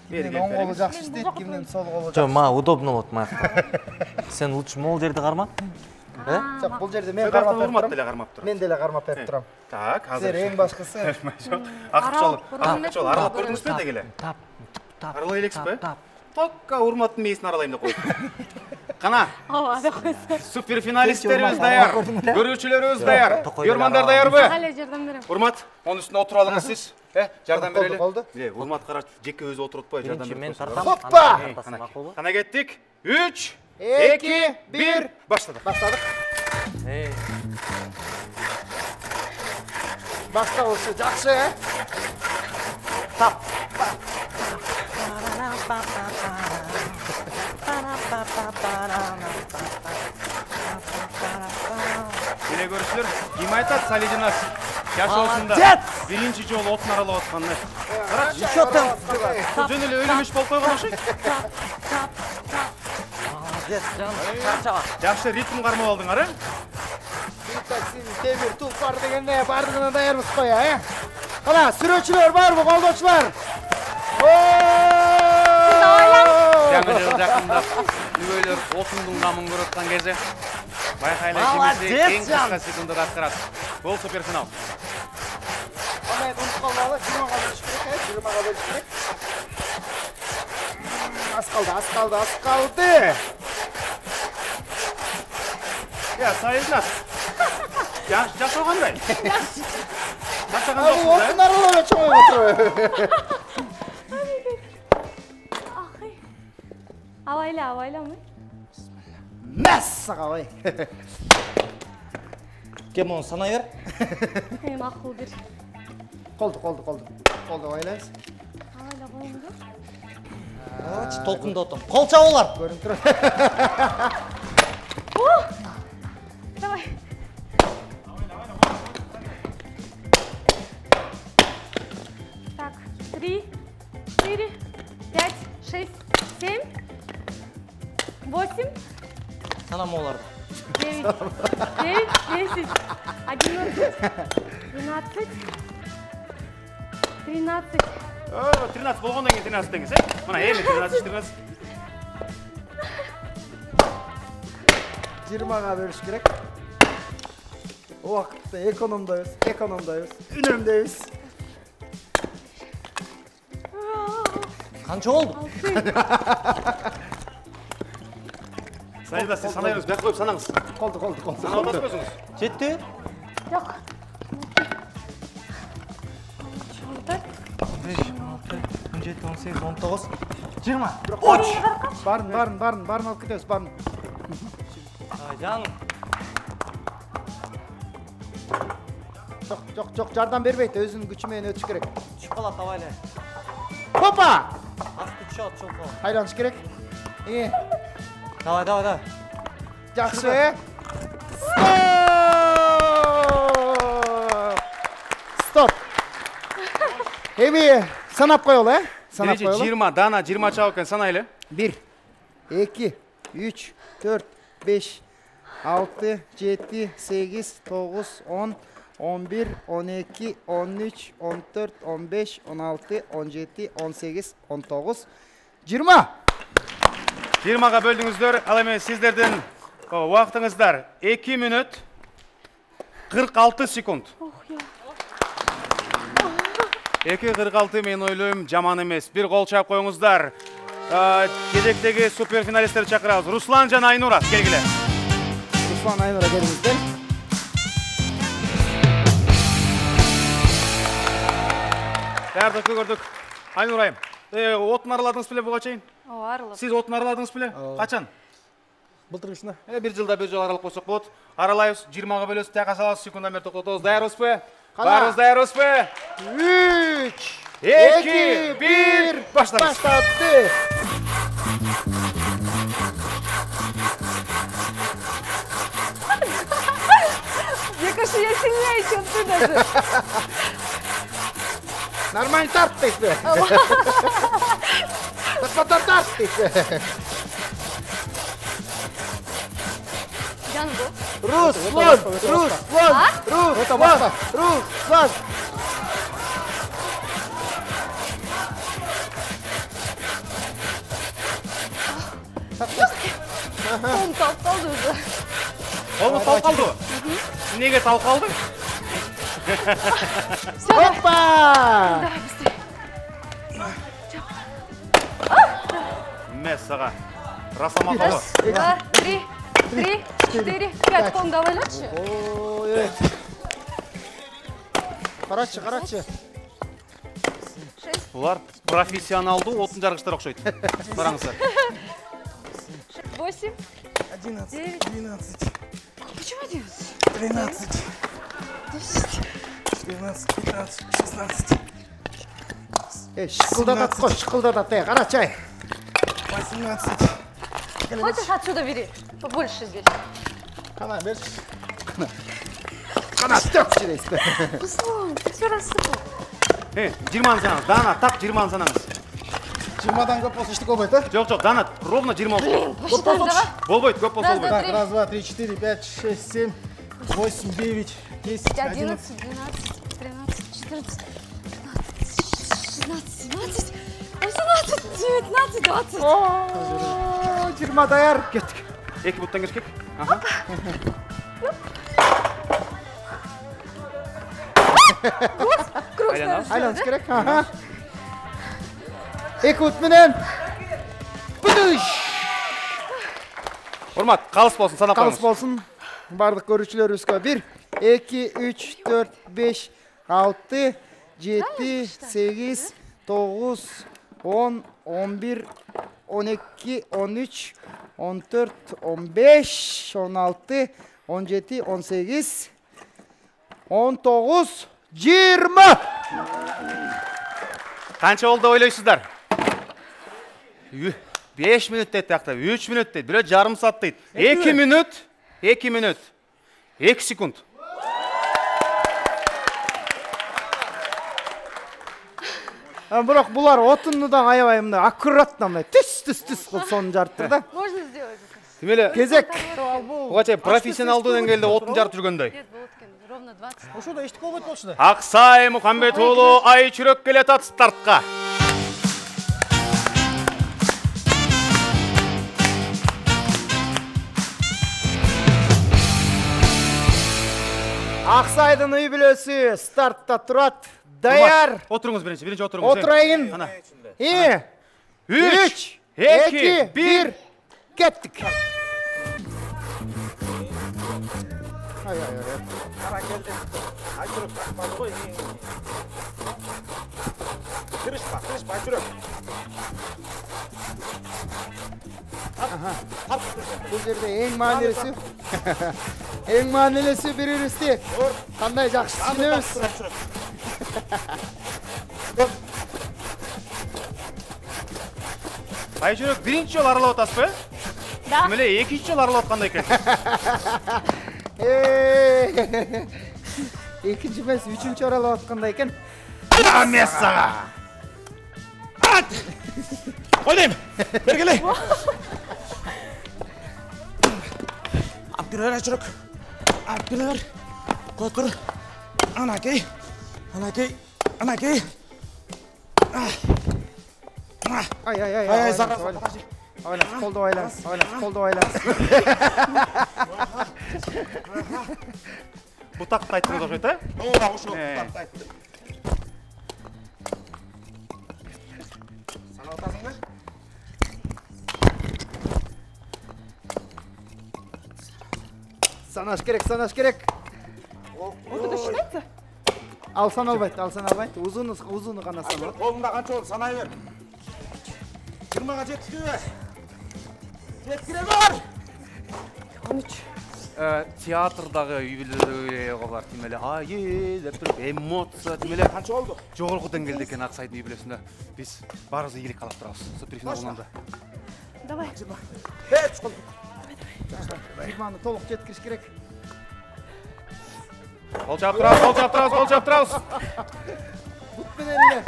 Кимдин оң колу жакшы иштейт, кимдин сол колу жакшы. Жок, мага удобно болот мага. Сен лучше могул жерди карма. Жок, бул жерде мен кармап Урмат берип деле турам. кармап тур. Мен деле кармап берип турам. Так, азыр. Сер эң башкысы. Акчол, аралап көрдүңүзбү дегеле? Аралай элексизби? Tokka Урматтын мээсин аралайм деп коюп. Кана. Ооба, деп койсо. Суперфиналисттерибиз даяр. Көрүүчүлөрүбүз даяр. Көрмандар даярбы? Кале жардам берем. Урмат, онун үстүнө отура алыңыз сиз. Жардам Колду, берели. колду. Урмат караш, жеке өзү отурутпай жардам Мен берип. тартам. Hoppa! Макулбу? Кана кеттик. 3, 2, 1, баштадык. Баштадык. Башталышы жакшы, Тап. Келе көрүшүлөр, ким айтат Салидинас? Жашоосунда биринчи жолу отун аралап атканын. Карачы. Еще там. Жөн эле өлүмүш болуп койгон окшойт. Молодец, жан. Чарчаба. Жакшы ритм кармап алдыңар, темир тулпар дегенде бардыгына даярбыз кой, Кана, сүрөчүлөр барбы, колдоочулар? Жаңы жыл жакындап, түгөйлөр отундун камын көрүп аткан кезде байкайлар кимиси эң кыска секундада аткарат. Бул суперфинал. Кандай унутуп калбагыла, 20га бөлүш керек, 20га бөлүш керек. Аз калды. Салидинас. Жашоо кандай? Жашаган Отун жоксуз, аралап чоңой отуруп. Авайламы? Мәссага бай. Кем оны санай бер. Макул бир. Колду ойлайбыз. Авайла коюңду. Толкунда отун. Кол чабуулар. Көрүнүп турат. Давай. Так, 3, 4, 5, 6, 7, 8, Санам оларды. 9, 10, 11, 12, 13. 13 болгондон кийин 13 деңиз, Мына эми 13 13. 20га бөлүш керек. Убакытты экономдойбуз, үнөмдөйбүз. Канча болду? Салидинас, санай бериңиз, бияка коюп санаңыз. Колду. Санап атпайсыңыз. Жетти? Жок. 17, 18, 19, 20. Барын алып кетебиз, барын. Жан. Жок, жардам бербейт, өзүнүн күчү менен өтүш керек. Түшүп калат авайлы. Хопа! Асты түшөт, чолпо. Айланыш керек. Давай. Жакшы. Стоп. Эми санап коелу, Санап коелу. 20 дана 20 чабып экен санайлы. 1, 2, 3, 4, 5, 6, 7, 8, 9, 10, 11, 12, 13, 14, 15, 16, 17, 18, 19, 20. 20га бөлдүңүздөр. Ал эми сиздердин убактыңыздар 2 мүнөт 46 секунд. 2:46 мен ойлойм жаман эмес. Бир кол чаап коюңуздар. Кезектеги суперфиналисттерди чакырабыз. Руслан жана Айнура келгиле. Руслан, Айнура келиңиздер. Даярдыкты көрдүк. Айнурайым, отун араладыңыз беле буга чейин? Ооба, аралап. Сиз отун араладыңыз беле? Качан? Былтыр кышына. Бир жылда бир жолу аралап койсок болот. Аралайбыз, 20га бөлөбүз, тага салабыз, секунда менен токтотобуз. Даярбызбы? Барыбыз даярбызбы? 3, 2, 1, баштаңыз. Баштады. Мне кажется, я сильнее, чем ты даже. Нормально тарттıydı. Takmadan tarttıydı. Can bu. Ruslan. Kolum tap kaldı hızlı. Колуңуз талып калды. Неге талып калды? Hoppa! Давай быстрее. Эмес сага. Расамакалы. Раз, два, три, 4, 5. Колum давай лучше. Ой. Карачы. Булар профессионалдуу отун жаргычтар окшойт. Караңыздар. 8, 11, 12, почему 11? 13, 14, 15, 16, Шықылдатат қой, шықылдатат. Қарачай. 18. Хочешь отсюда бери? Побольше здесь. Қана берші. Қана стөк жүрейсті. Руслан, ты все рассыпал. 20 санаңыз. Дана, так 20 санаңыз. 20-дан көп болса ештеңе болмайды, а? Жоқ, Дана, ровно 20 болсын. Посчитаем, давай. Болбойт, көп болса Раз, болбойт. два, Так, раз, два, три, четыре, пять, шесть, семь, 8, 9, 10, 11, 12, 13, 14, 15, 16, 17, 18, 19, 20. 20 даяр. Кеттік. Екі бұттан кешкек. Аха. Круг Айланамыз. снаружи. Айланыс керек. Аха. Екі ұтменен. Бүдіш. Урмат, қалыс болсын, санап Қалыс қойыңыз. болсын. Барлық көрушілерімізге 1, 2, 3, 4, 5, 6, 7, 8, 9, 10, 11, 12, 13, 14, 15, 16, 17, 18, 19, 20. Қанша болды ойлайсыздар? 5 минут дейді тақта, 3 минут дейді, біреу жарым саат дейді. 2 минут, 2 минут, 2 секунд. Бірақ бұлар отынныдан аябайымда аккуратно мына түс қыл соны жарттыр да. Можно сделать это? Демелі, Кезек. бұғачай профессионалдуу деңгээлде отын жарып жүргөндөй. Нет, было ровно 20. Ошода ештеңе болмайды болчу да. Ақсай Мұхамбетұлы Айчүрек келетат стартқа. Ақсайдың үй білесі стартта тұрат. Даяр. Отырыңыз бірінші отырыңыз. Отырайын. Ана. 3, 2, 1. Кеттік. Қара келді. Айчүрек тақпады ғой. Кірішпа, Айчүрек. Бұл жерде ең мәнелесі бірірісте. Қандай жақсы түсінеміз. Айчүрек бірінші жол аралап отасыз ба? Да. Демеле екінші жол аралап отқандай екен. Екінші емес, үшінші аралап атқандай екен. Мессаға! Ойнайым. Бергелей. Абдүрер Айчүрек. Абдүрер. Көтір. Анакей. Ай, саға. Қолды ойланыз. Бұтақты айттыңыз оқшайды, а? Оға, ошо. Сана отасың ба? Санаш керек. Вот это считается? Ал саналбайды. Ұзыны ғана саналады. Қолында қанша болды, санай бер. 20-ға жетті бе? Жеткіре бар! 13. Театрдағы үйбілері бар, демеле, деп тұрып, эмоция, демеле. Қанша болды? Жоғырғы деңгелде екен Ақсайдың үйбілесінде. Біз барымызды игілік қалап тұрамыз, суперфинал болғанда. Давай. Бет, қол. 20-ны толық жеткіріш керек. Қол жап тұрауыз. Бұтпенеліне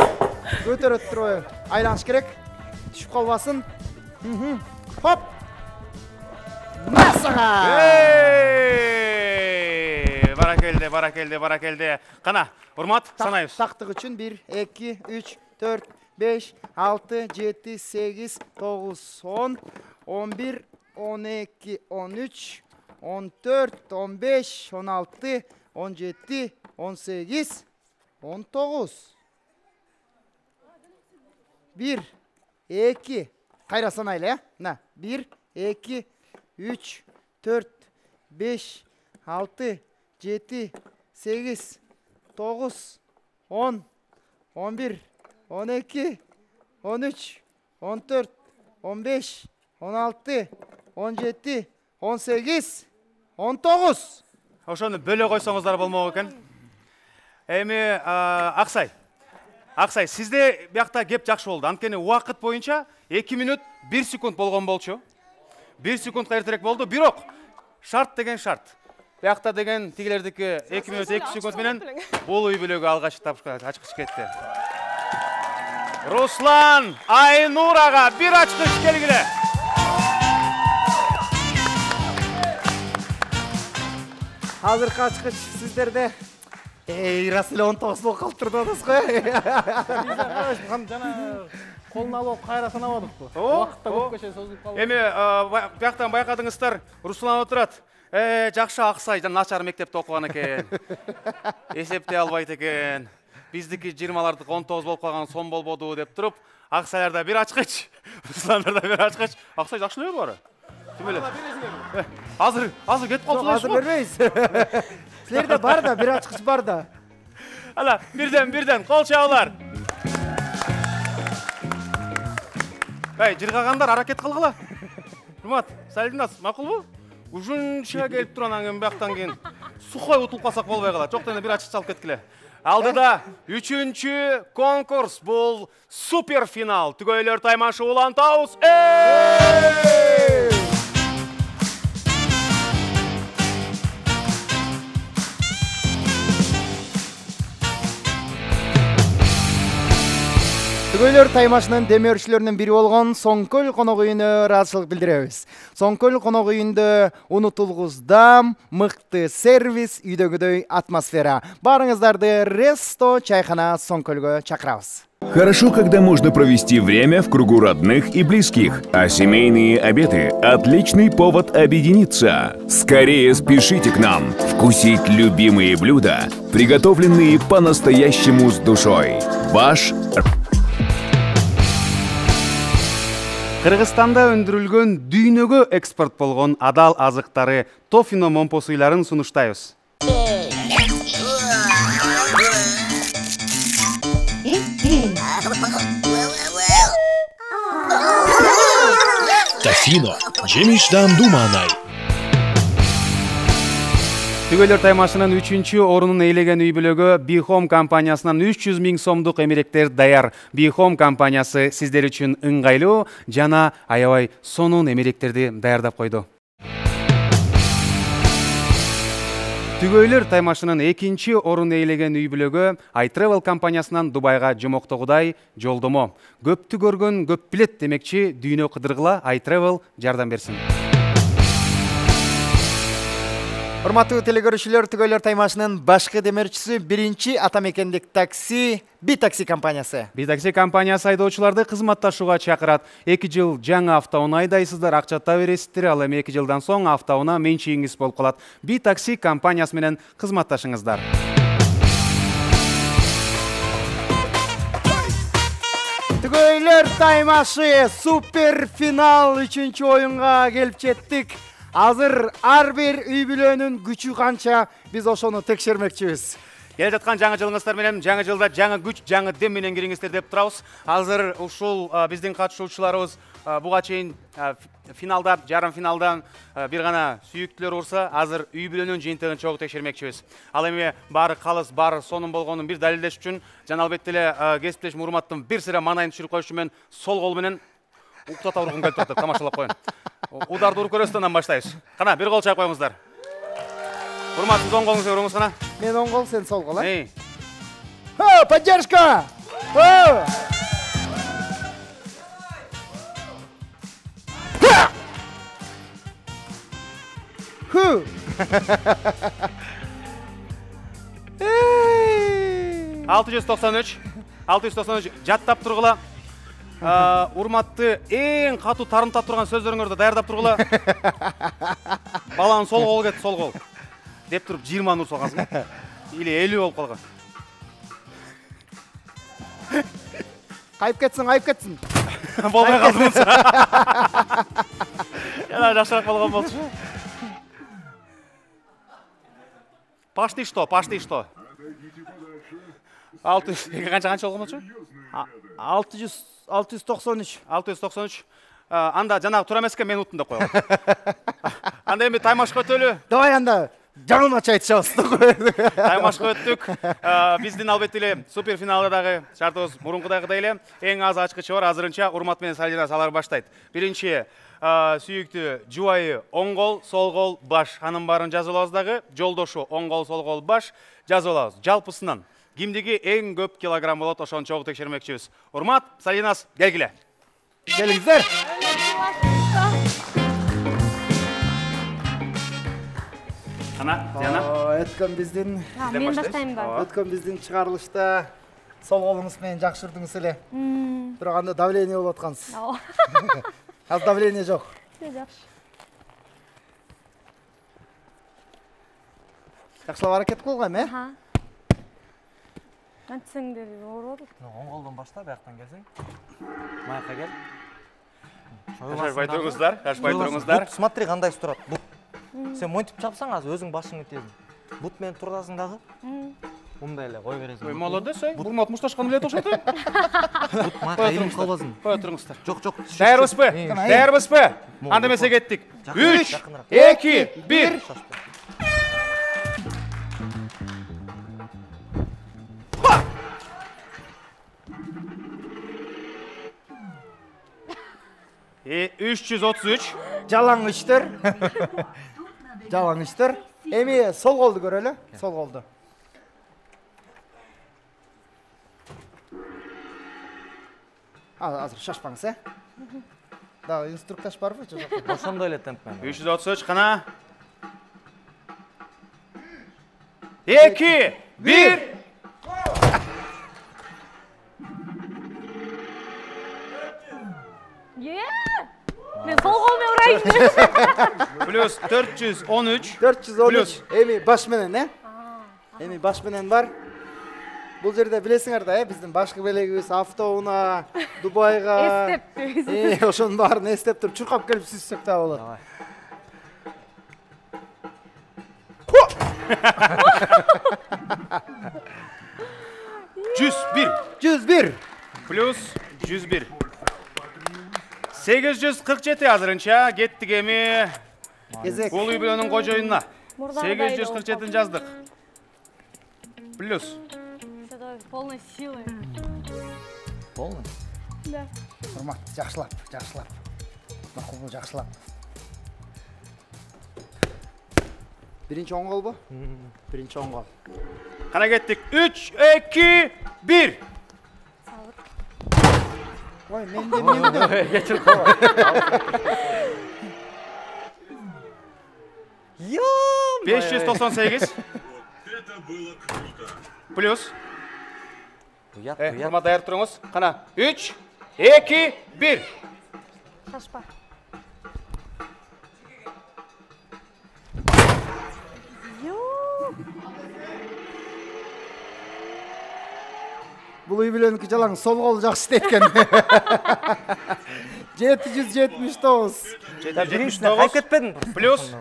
көтеріп тұрой. Айланыш керек. Түшіп қалбасын. Хоп! Мәссаға! Баракелде. Қана, Урмат, санайыз. Тақтық үшін 1, 2, 3, 4, 5, 6, 7, 8, 9, 10, 11, 12, 13, 14, 15, 16, 17, 18, 19. 1, 2, қайра санайлы, ә? 1, 2, 3, 4, 5, 6, 7, 8, 9, 10, 11, 12, 13, 14, 15, 16, 17, 18, 19. Ошону бөлө койсоңуздар болмок экен. Эми Аксай, сизде биякта кеп жакшы болду. Анткени убакыт боюнча 2 минут 1 секунд болгон болчу. 1 секундка эртерээк болду, бирок шарт деген шарт. Биякта деген тигилердики 2 минут 2 секунд менен бул үй бүлөгү алгач ачкыч кетти. Руслан Айнурага бир ачкыч келгиле. Азыркы ачкыч сиздерде. Расыл 19 болуп калыптыр да атасыз го. Жана колун алып кайра санабадыкпы. Убакытта көпкө чейин созулуп калды. Эми бияктан байкадыңыздар, Руслан отурат. Жакшы Аксай начар мектепте окуган экен. Эсептей албайт экен. Биздики 20-лардык 19 болуп калган сон болбоду деп туруп, Аксайларда бир ачкыч, Русландарда бир ачкыч. Аксай жакшы эле бары. Ким эле? Азыр кетип калдыңыз. Азыр бербейсиз. Силерде бар да, бир ачкыч бар да. Ала, бирден кол чабуулар. Жыргагандар аракет кылгыла. Урмат, Салдинас, макулбу? Ужунча келип турган анан бияктан кийин сухой утулуп калсак болбой калат. Жок дегенде бир ачкыч алып кеткиле. Алдыда 3-чү конкурс, бул супер финал. Түгөйлөр таймашы улантабыз. Түгөйлөр таймашынын демөөрчүлөрүнүн бири болгон Соңкөл конок үйүнө ыраазычылык билдиребиз. Соңкөл конок үйүндө унутулгуздам, мыкты сервис, үйдөгүдөй атмосфера. Барыңыздарды Ресто чайхана Соңкөлгө чакырабыз. Хорошо, когда можно провести время в кругу родных и близких, а семейные обеды – отличный повод объединиться. Скорее спешите к нам вкусить любимые блюда, приготовленные по-настоящему с душой. Ваш Кыргызстанда өндүрүлгөн дүйнөгө экспорт болгон адал азыктары Тофино момпо суйларын сунуштайбыз. Тофино. Жемиштен думанай. Түгөйлөр таймашынын 3-чү орунун ээлеген үй бүлөгө Bihome компаниясынан 300 000 сомдук эмеректер даяр. Bihome компаниясы сиздер үчүн ыңгайлуу жана аябай сонун эмеректерди даярдап койду. Түгөйлөр таймашынын 2-чи орун ээлеген үй бүлөгө iTravel компаниясынан Дубайга жомоктогудай жолдомо. Көптү көргөн көп билет демекчи, дүйнө кыдыргыла iTravel жардам берсин. Урматтуу телекөрүүчүлөр, Түгөйлөр таймашынын башкы демөөрчүсү биринчи атамекендик такси Битакси компаниясы. Битакси компаниясы айдоочуларды кызматташууга чакырат. 2 жыл жаңы автоунаа айдайсыздар, акчата бересиздер, ал эми 2 жылдан соң автоунаа менчигиңиз болуп калат. Битакси компаниясы менен кызматташыңыздар. Түгөйлөр таймашы супер финал 3-чү оюнга келип жеттик. Азыр ар бир үй бүлөнүн күчү канча, биз ошону текшермекчибиз. Келе жаткан жаңы жылыңыздар менен, жаңы жылда жаңы күч, жаңы дем менен кириңиздер деп турабыз. Азыр ушул биздин катышуучуларыбыз буга чейин финалда, жарым финалдан бир гана сүйүктүлөр урса, азыр үй бүлөнүн жыйынтыгын чогуу текшермекчибиз. Ал эми баары калыс, баары сонун болгонун бир далилдеш үчүн жана албетте эле кесиптеш Урматтын бир сыра манайын түшүрүп коюшу менен сол кол менен уктата ургум келип турат, тамашалап коюн. Ударды уруп көрөсүз, андан баштайбыз. Кана, бир кол чайып коюңуздар. Урмат, сиз оң колуңузга уруңуз кана. Мен оң кол, сен сол кол, а? Поддержка! Ху! 693 жаттап тургула. Урматты эң катуу тарымтап турган сөздөрүңөрдү даярдап тургула. Баланын сол кол кет, сол кол. Деп туруп 20 нур салгансың. Или 50 болуп калган. Кайып кетсин. Болбой калдым. Жана жакшыраак болгон болчу. Пашты что? 600 канча болгон болчу? 693. 693. Анда жанагы туура эмеске мен уттум деп койгон. Анда эми таймашка өтөлү. Давай анда жаңылмача айтышабыз. Таймашка өттүк. Биздин албетте эле супер финалдагы шартыбыз мурункудагыдай эле эң аз ачкычы бар. Азырынча Урмат менен Салинас алар баштайт. Биринчи сүйүктүү жубайы оң кол, сол кол, баш. Анын баарын жазып алабыз дагы. Жолдошу оң кол, сол кол, баш жазып алабыз. Жалпысынан кимдиги эң көп килограмм болот, ошону чогуу текшермекчибиз. Урмат, Салинас, келгиле. Келиңиздер. Ана, Диана. Өткөн биздин Мен баштайм ба? Өткөн биздин чыгарылышта сол колуңуз менен жакшы үрдүңүз эле. Бирок анда давление болуп аткансыз. Аз давление жок. Жакшы. Жакшылап аракет кылгам, Антсеңдер ооруп. Оң колдон башта, бияктан келсең. Майка кел. Шашпай туруңуздар. Смотри, кандай турат. Бут. Сен монтип чапсаң, азыр өзүң башыңды тезин. Бут менен турасың дагы. Мындай эле кой бересиң. Ой, молодец, бул мот мушташкан билет окшот. Бут майка илип калбасын. Кой туруңуздар. Жок. Даярбызбы? Даярбызбы? Анда эмесе кеттик. 3, 2, 1. И 333. Жалаңычтыр. Жалаңычтыр. Эми сол колду көрөлү. Сол колду. Азыр шашпаңыз, Да, инструктаж барбы? Ошондой эле темп менен. 333 кана. 2, 1. Мен сол колмен урайын. Плюс 413. 413. Эми баш менен, Эми баш менен бар. Бул жерде билесиңер да, биздин башкы белегибиз автоунаа, Дубайга. Эстептиз. Ошонун баарын эстеп туруп чуркап келип сүзсөк да болот. 101. Плюс 101. 847 азырынча кеттик эми. Кезек. Бул үй бүлөнүн кожоюнуна. 847 жаздык. Плюс. Полной силы. Полный? Да. Урмат, жакшылап. Макул жакшылап. Биринчи оң колбу? Биринчи оң кол. Кана кеттик. 3, 2, 1. Ой, менде. Geçir kova. 598. Плюс. Урмат, даяр туруңуз. Кана. 3, 2, 1. Шашпа. Бул үй бүлөнүкү жалаң сол кол жакшы иштейт экен. 779. Биринчисине кайып кетпедиң? Плюс.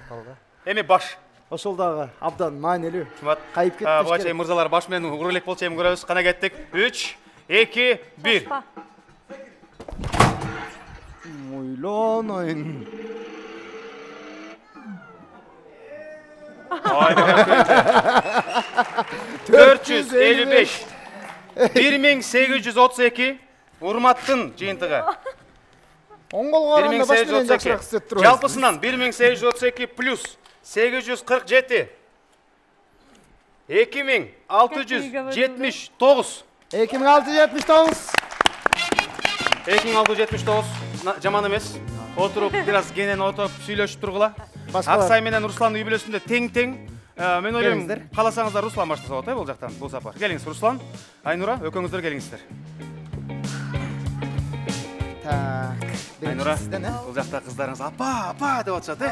Эми баш. Ошол дагы абдан маанилүү. Кайып кетти. Буга чейин мырзалар баш менен угур элек болчу, эми көрөбүз. Кана кеттик. 3, 2, 1. Ойлонойн. Ай, 455. 1832. Урматтын жыйынтыгы. Оң колго караганда баш менен жакшыраак иштеп турабыз. Жалпысынан 1832 плюс 847. 2679. 2679. 2679 жаман эмес. Отуруп бираз кенен отуруп сүйлөшүп тургула. Аксай менен Руслан үй бүлөсүндө тең. Мен ойлойм, кааласаңыздар Руслан баштаса болот, бул жактан, бул сапар. Келиңиз Руслан, Айнура, экөөңүздөр келиңиздер. Так, Айнура, бул жакта кыздарыңыз апа деп атышат,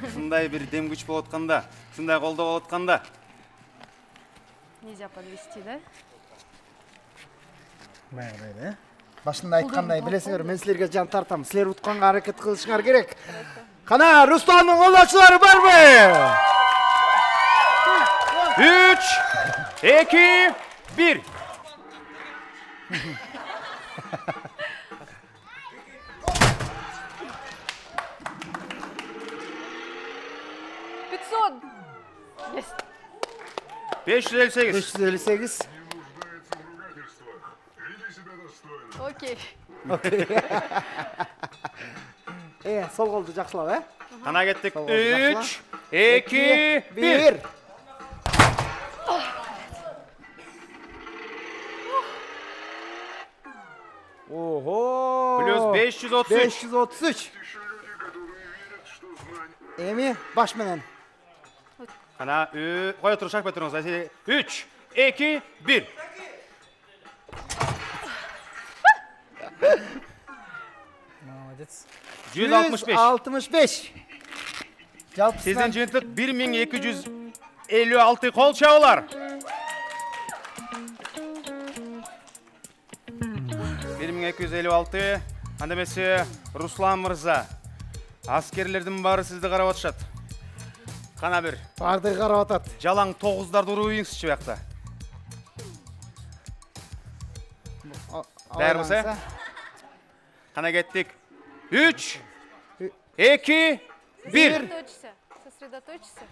Ушундай бир дем күч болуп атканда, ушундай колдоо болуп атканда. Нельзя подвести, да? Мындай, Башында айткандай, билесиңер, мен силерге жан тартам. Силер утканга аракет кылышыңар керек. Кана, Русландын колдоочулары барбы? 3, 2, 1. 558. 558. Окей. Сол қолды жақсылап, Қана кеттік. Сол қолды 3, 2, 1. 1. Ого! Плюс 533. 533. Эми баш менен. Қана қоя тұрып шақпай тұрыңыз. 3, 2, 1. Молодец. 165. 165. Жалпы Сезден жиынтық 1256 қол чабылар. 1256. Андамесе Руслан Мырза. Аскерлердің бары сізді қарап отшат. Қана бір. барды қарап атат. Жалаң 9'дарды ұруыңыз чөбәқта. Бәрі бұса? Қана кеттік. 3, 2, 1. Сосредоточься.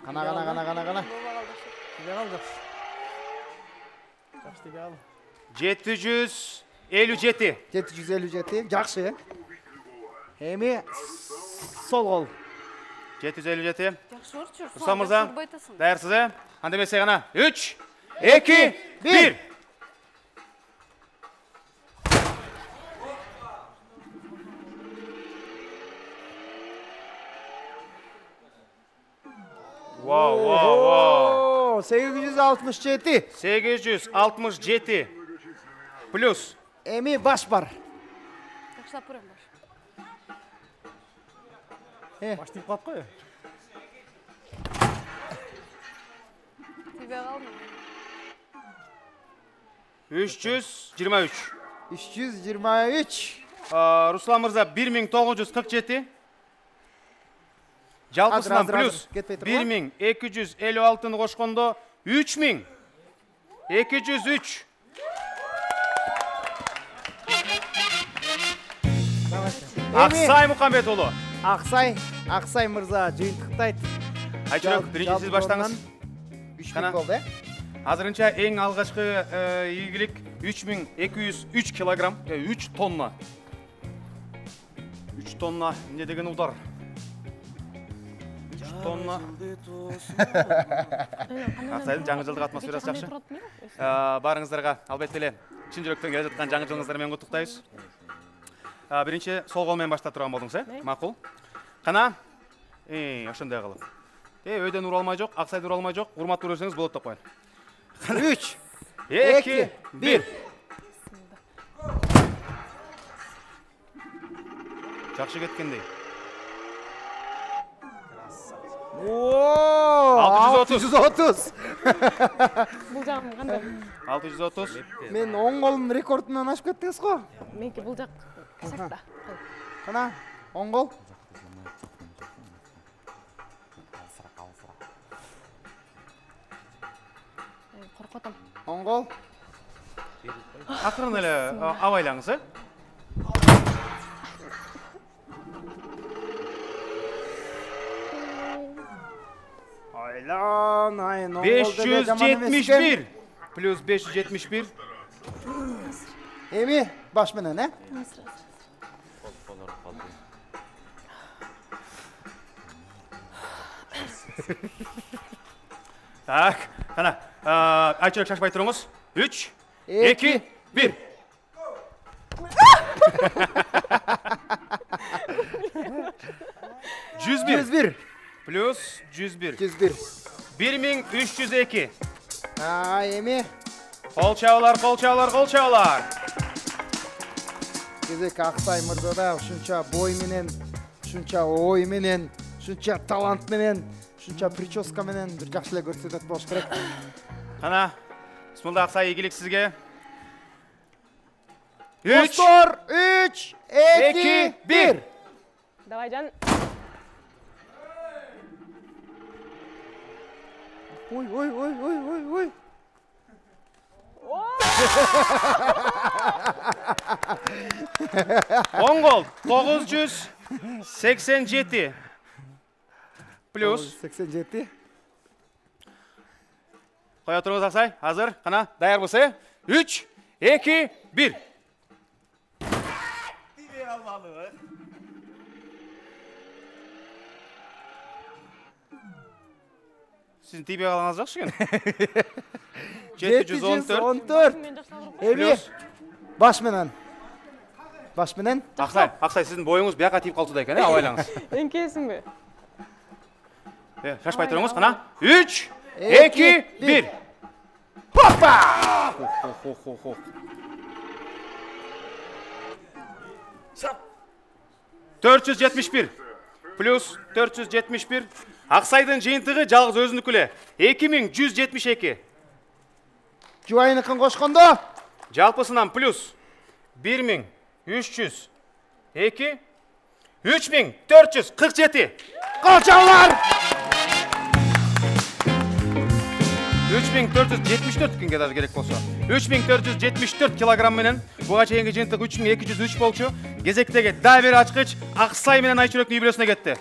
Қана. Тебе қалды. Жақсы тебе ал. 757. 757. Жақсы. Эми сол қол. 757. Жақсы ұрчыр. Руслан Мырза, дайырсыз, андамесе ғана. 3, 2, 1. Вау. 867. 867. Плюс. Эми баш бар. Жақшылап көрем баш. Баш тиіп қалып қой. Тебе қалды. 323. 323. Руслан Мырза 1947. Жалпысынан плюс 1256-ны қошқанда 3203. Ақсай Мұхамбетұлы. Ақсай Мырза жиынтықтайды. Айтшырық, бірінші сіз баштаңыз. 3000 болды. Азырынша ең алғашқы игілік 3203 килограмм, 3 тонна. 3 тонна не деген удар? 3 тонна. Ақсайдың жаңы жылдық атмосферасы жақсы. Барыңыздарға албеттеле шын жүректен келе жатқан жаңы жылыңыздармен құттықтаймыз. Бірінші сол қолмен баштап тұрған болдыңыз, мақұл. Қана, ошондай қылып. Өйден уралмай жоқ, Ақсайда уралмай жоқ, урмат көрсеңіз болады деп қояйын. 3, 2, 1. Жақшы кеткендей. 630. Бұл жағым қандай? 630. Мен оң қолым рекордынан ашып кеттіңіз қой. Менке бұл жақ қысақта. Қана, оң қол. Қорқотам. Оң қол. Ақырын әлі авайлаңыз, Айлан, айын, оң қол деген жаман емес екен. 571. Плюс 571. Эми баш менен, Так, қана, айтшырық шашпай тұрыңыз. 3, 2, 1. Жүз бір. Плюс 101. 101. 1302. Эми. Қол чабылар. Кезек Ақсай Мырзада ушунча бой менен, ушунча ой менен, ушунча талант менен, ушунча прическа менен бир жакшы эле көрсөтөт болуш керек. Қана, бисмилла Ақсай, ийгилик сизге. 3, 2, 1. Давай, Жан. Ой. Оң қол 900, 87 плюс 87. Қоя тұрыңыз Ақсай, hazır, қана, даяр болса. 3, 2, 1. Sizin тибе қалаңыз жақшы екен. 714 Эми баш менен. Баш менен. Ақсай, сіздің бойыңыз бияқа тиіп қалды екен, абайлаңыз. Еңкейсің бе? Шашпай тұрыңыз, қана. 3, 2, 1. Хоппа! 471 плюс 471. Ақсайдың жиынтығы жалғыз өзінікілі. 2172. Жуайныкын кошкондо Жалпысынан плюс 1300. 2, 3447. Колчаулар! 3474 күнге даже керек болса. 3474 килограмм менен буга чейинки жыйынтык 3203 болчу. Кезектеги да бир ачкыч Аксай менен Айчүрөктүн үй бүлөсүнө кетти.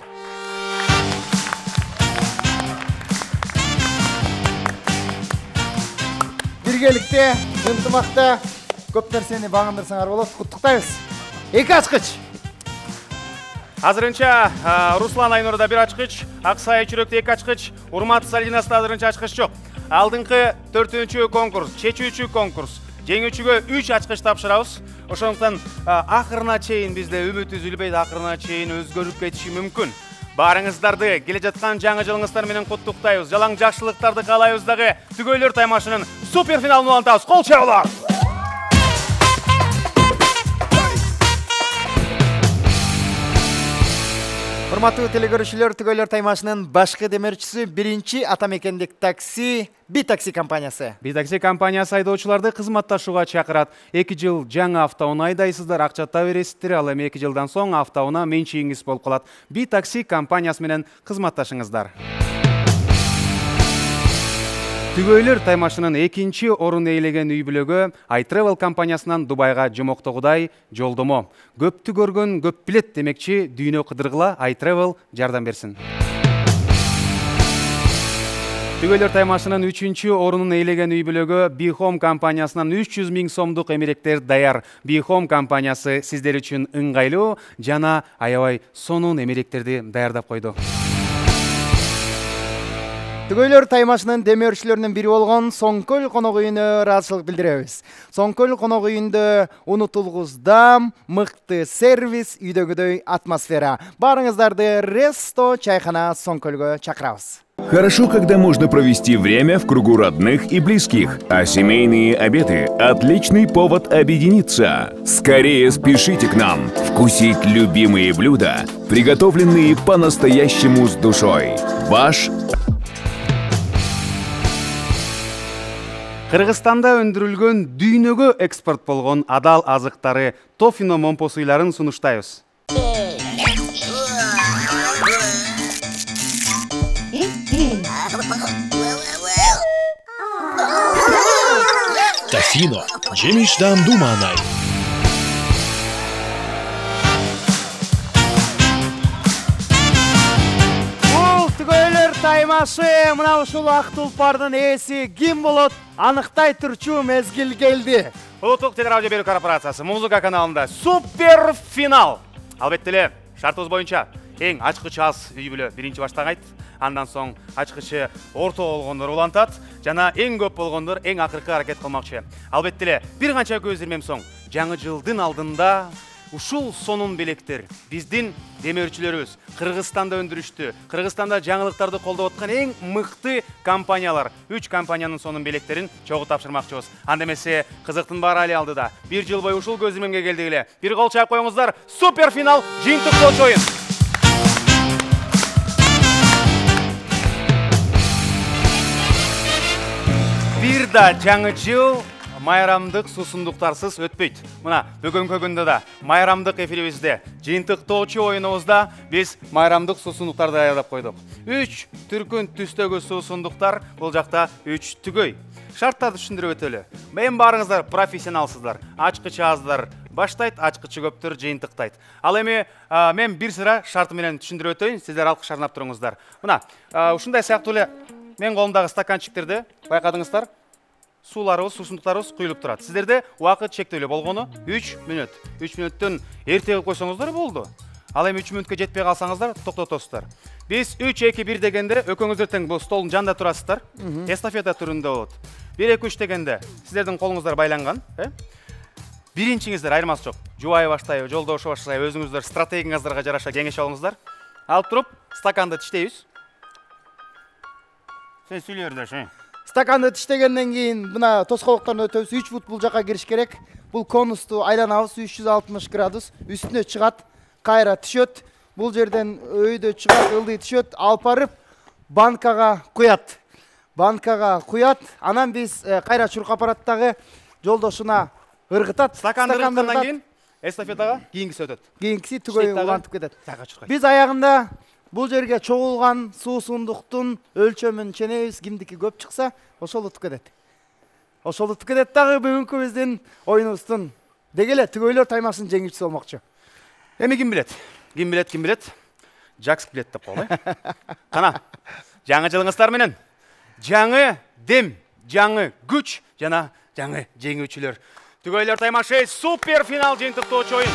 Биргеликте, ынтымакта көп нерсени багындырсаңар болот. Куттуктайбыз. 2 ачкыч. Азырынча Руслан Айнурда бир ачкыч, Аксай Айчүрөктө 2 ачкыч, Урмат Салинаста азырынча ачкыч жок. Алдыңкы 4-чү конкурс, чечүүчү конкурс. Жеңүүчүгө 3 ачкыч тапшырабыз. Ошондуктан акырына чейин бизде үмүт үзүлбөйт, акырына чейин өзгөрүп кетиши мүмкүн. Барыңыздарды келе жаткан жаңы жылыңыздар менен куттуктайбыз. Жалаң жакшылыктарды каалайбыз дагы. Түгөйлөр таймашынын суперфиналын улантабыз. Кол чабуулар! Урматтуу телекөрүүчүлөр, Түгөйлөр таймашынын башкы демерчиси биринчи атамекендик такси Би-такси компаниясы. Би-такси компаниясы айдоочуларды кызматташууга чакырат. 2 жыл жаңы автоунаа айдайсыздар, акчата бересиздер, ал эми 2 жылдан соң автоунаа менчигиңиз болуп калат. Би-такси компаниясы менен кызматташыңыздар. Түгөйлөр таймашынын 2-чи орун ээлеген үй бүлөгө iTravel компаниясынан Дубайга жомоктогудай жолдомо. Көптү көргөн көп билет демекчи, дүйнө кыдыргыла iTravel жардам берсин. Түгөйлөр таймашынын 3-чү орунун ээлеген үй бүлөгө Bihome компаниясынан 300 000 сомдук эмеректер даяр. Bihome компаниясы сиздер үчүн ыңгайлуу жана аябай сонун эмеректерди даярдап койду. Түгөйлөр таймашынын демөөрчүлөрүнүн бири болгон Соңкөл конок үйүнө ыраазычылык билдиребиз. Соңкөл конок үйүндө унутулгуздам, мыкты сервис, үйдөгүдөй атмосфера. Барыңыздарды Ресто чайхана Соңкөлгө чакырабыз. Хорошо, когда можно провести время в кругу родных и близких, а семейные обеды – отличный повод объединиться. Скорее спешите к нам вкусить любимые блюда, приготовленные по-настоящему с душой. Ваш Кыргызстанда өндүрүлгөн дүйнөгө экспорт болгон адал азыктары Тофино момпо суйларын сунуштайбыз. Тофино. Жемишдан думанай. Түгөйлөр таймашы, мына ушул ак тулпардын ээси ким болот? Аныктай турчу мезгил келди. Улуттук телерадио берүү корпорациясы музыка каналында суперфинал. Албетте эле, шартыбыз боюнча эң ачкыч аз үй бүлө биринчи баштагайт. Андан соң ачкычы орто болгондор улантат, жана эң көп болгондор эң акыркы аракет кылмакчы. Албетте эле, бир канча көз ирмем соң жаңы жылдын алдында ушул сонун белектер биздин демөөрчүлөрүбүз Кыргызстанда өндүрүштү, Кыргызстанда жаңылыктарды колдоп аткан эң мыкты компаниялар 3 компаниянын сонун белектерин чогуу тапшырмакчыбыз. Анда эмесе кызыктын баары али алдыда. Бир жыл бою ушул көз ирмемге келдик эле. Бир кол чаап коюңуздар. Суперфинал жыйынтыктоочу оюн. Бир да жаңы жыл майрамдык суусундуктарсыз өтпөйт. Мына бүгүнкү күндө да майрамдык эфирибизде жыйынтыктоочу оюнубузда биз майрамдык суусундуктарды даярдап койдук. 3 түркүн түстөгү суусундуктар, бул жакта 3 түгөй. Шарттарды түшүндүрүп өтөлү. Мен барыңыздар профессионалсыздар, ачкыч аздар, баштайт, ачкычы көптөр жыйынтыктайт. Ал эми мен бир сыра шарты менен түшүндүрүп өтөйүн, сиздер алкыш арнап туруңуздар. Мына, ушундай сыяктуу эле мен колумдагы стаканчиктерде байкадыңыздар, сууларыбыз, суусундуктарыбыз куюлуп турат. Сиздерде убакыт чектелүү болгону 3 мүнөт. 3 мүнөттөн эрте кылып койсоңуздар болду. Ал эми 3 мүнөткө жетпей калсаңыздар, токтотосуздар. Биз 3-2-1 дегенде өкөңүздөр тең бул столдун жанында турасыздар. Эстафета түрүндө болот. 1-2-3 дегенде сиздердин колуңуздар байланган, биринчиңиздер айырмасы жок. Жубай баштайбы, жолдошу баштайбы, өзүңүздөр стратегияңыздарга жараша кеңеш алыңыздар. Алып туруп, стаканды тиштейбиз. Сен сүйлөй бер даш. Стаканды тиштегенден кийин мына тоскоолуктан өтөбүз. 3 фут бул жака кириш керек. Бул конусту айланабыз 360 градус. Үстүнө чыгат, кайра түшөт. Бул жерден өйдө чыгат, ылдый түшөт, алып барып банкага куят. Анан биз кайра чуркап аппараттагы жолдошуна ыргытат. Стаканды ыргыткандан кийин эстафетага кийингиси өтөт. Кийингиси түгөй улантып кетет. Тага чуркайт. Биз аягында бул жерге чогулган суусундуктун өлчөмүн ченебиз, кимдики көп чыкса, ошол утуп кетет. Дагы бүгүнкү биздин оюнубуздун деги эле түгөйлөр таймасынын жеңүүчүсү болмокчу. Эми ким билет? Жакс билет деп коелу. Кана, жаңы жылыңыздар менен жаңы дем, жаңы күч жана жаңы жеңүүчүлөр. Түгөйлөр таймашы супер финал жыйынтыктоочу оюн.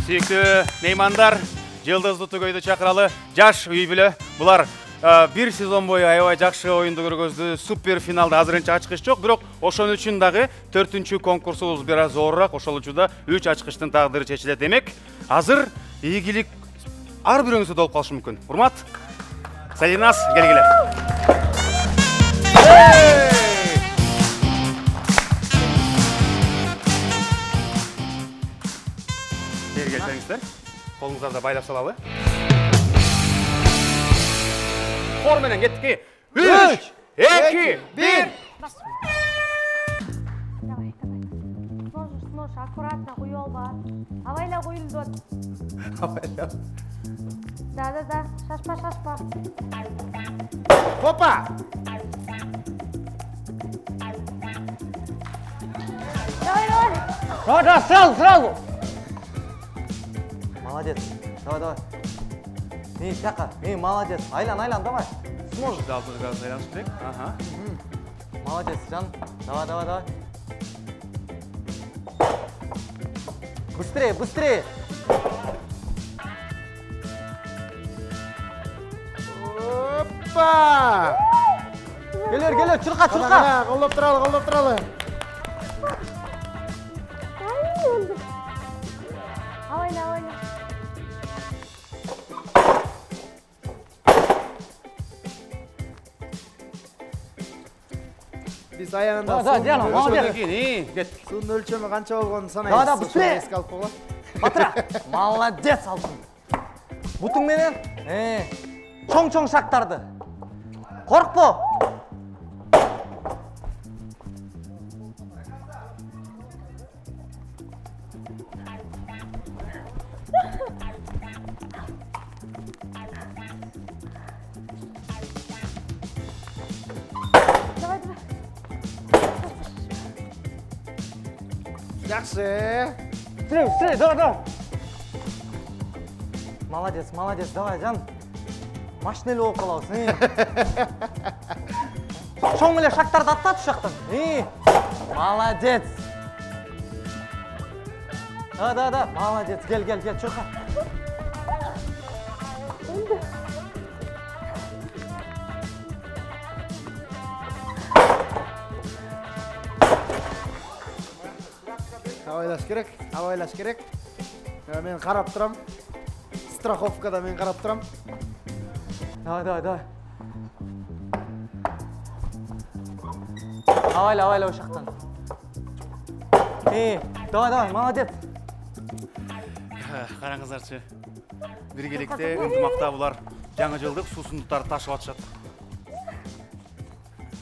Сүйүктүү меймандар, жылдызды түгөйдү чакыралы. Жаш үй бүлө. Булар бир сезон бою аябай жакшы оюнду көргөздү. Супер финалда азырынча ачкыч жок, бирок ошон үчүн дагы 4-чү конкурсубуз бир аз зоорураак. Ошол учурда 3 ачкычтын тагдыры чечилет. Демек, азыр ийгилик ар бирөөңүздө болуп калышы мүмкүн. Урмат, Салинас, келгиле. Келсеңиздер, колуңуздарды байлап салалы. Хор менен кеттик. 3, 2, 1. Давай. Сможешь, аккуратно куй алба. Авайла куюлду. Да. Шашпа. Опа! Давай. Сразу. Молодец. Давай. Сяка. Молодец. Айлан, давай. Сможешь. Да, biraz aylanış керек. Ага. Молодец, Жан. Давай. Быстрее. Опа! Келер, чурка. Колдоп туралы. Авайла. Биз аягында Диана, молодец. Кет. суунун өлчөмү канча болгонун санайбыз. Да, быстрее. Эске алып койгула. Батыра. Молодец, алтын. Бутуң менен чоң шактарды. Коркпо. Давай. Жакшы. Быстрее, давай. Молодец, давай, Жан. Машинелі болып қалауыз. Чоң эле шактарды аттат ушактан. Молодец. Да, молодец. Кел, чурка. Абайлаш керек. Мен карап турам. Страховкада мен карап турам. Давай. Авайла ушактан. Давай, молодец. Караңыздарчы. Биргеликте ынтымакта булар жаңы жылдык суусундуктарды ташып атышат.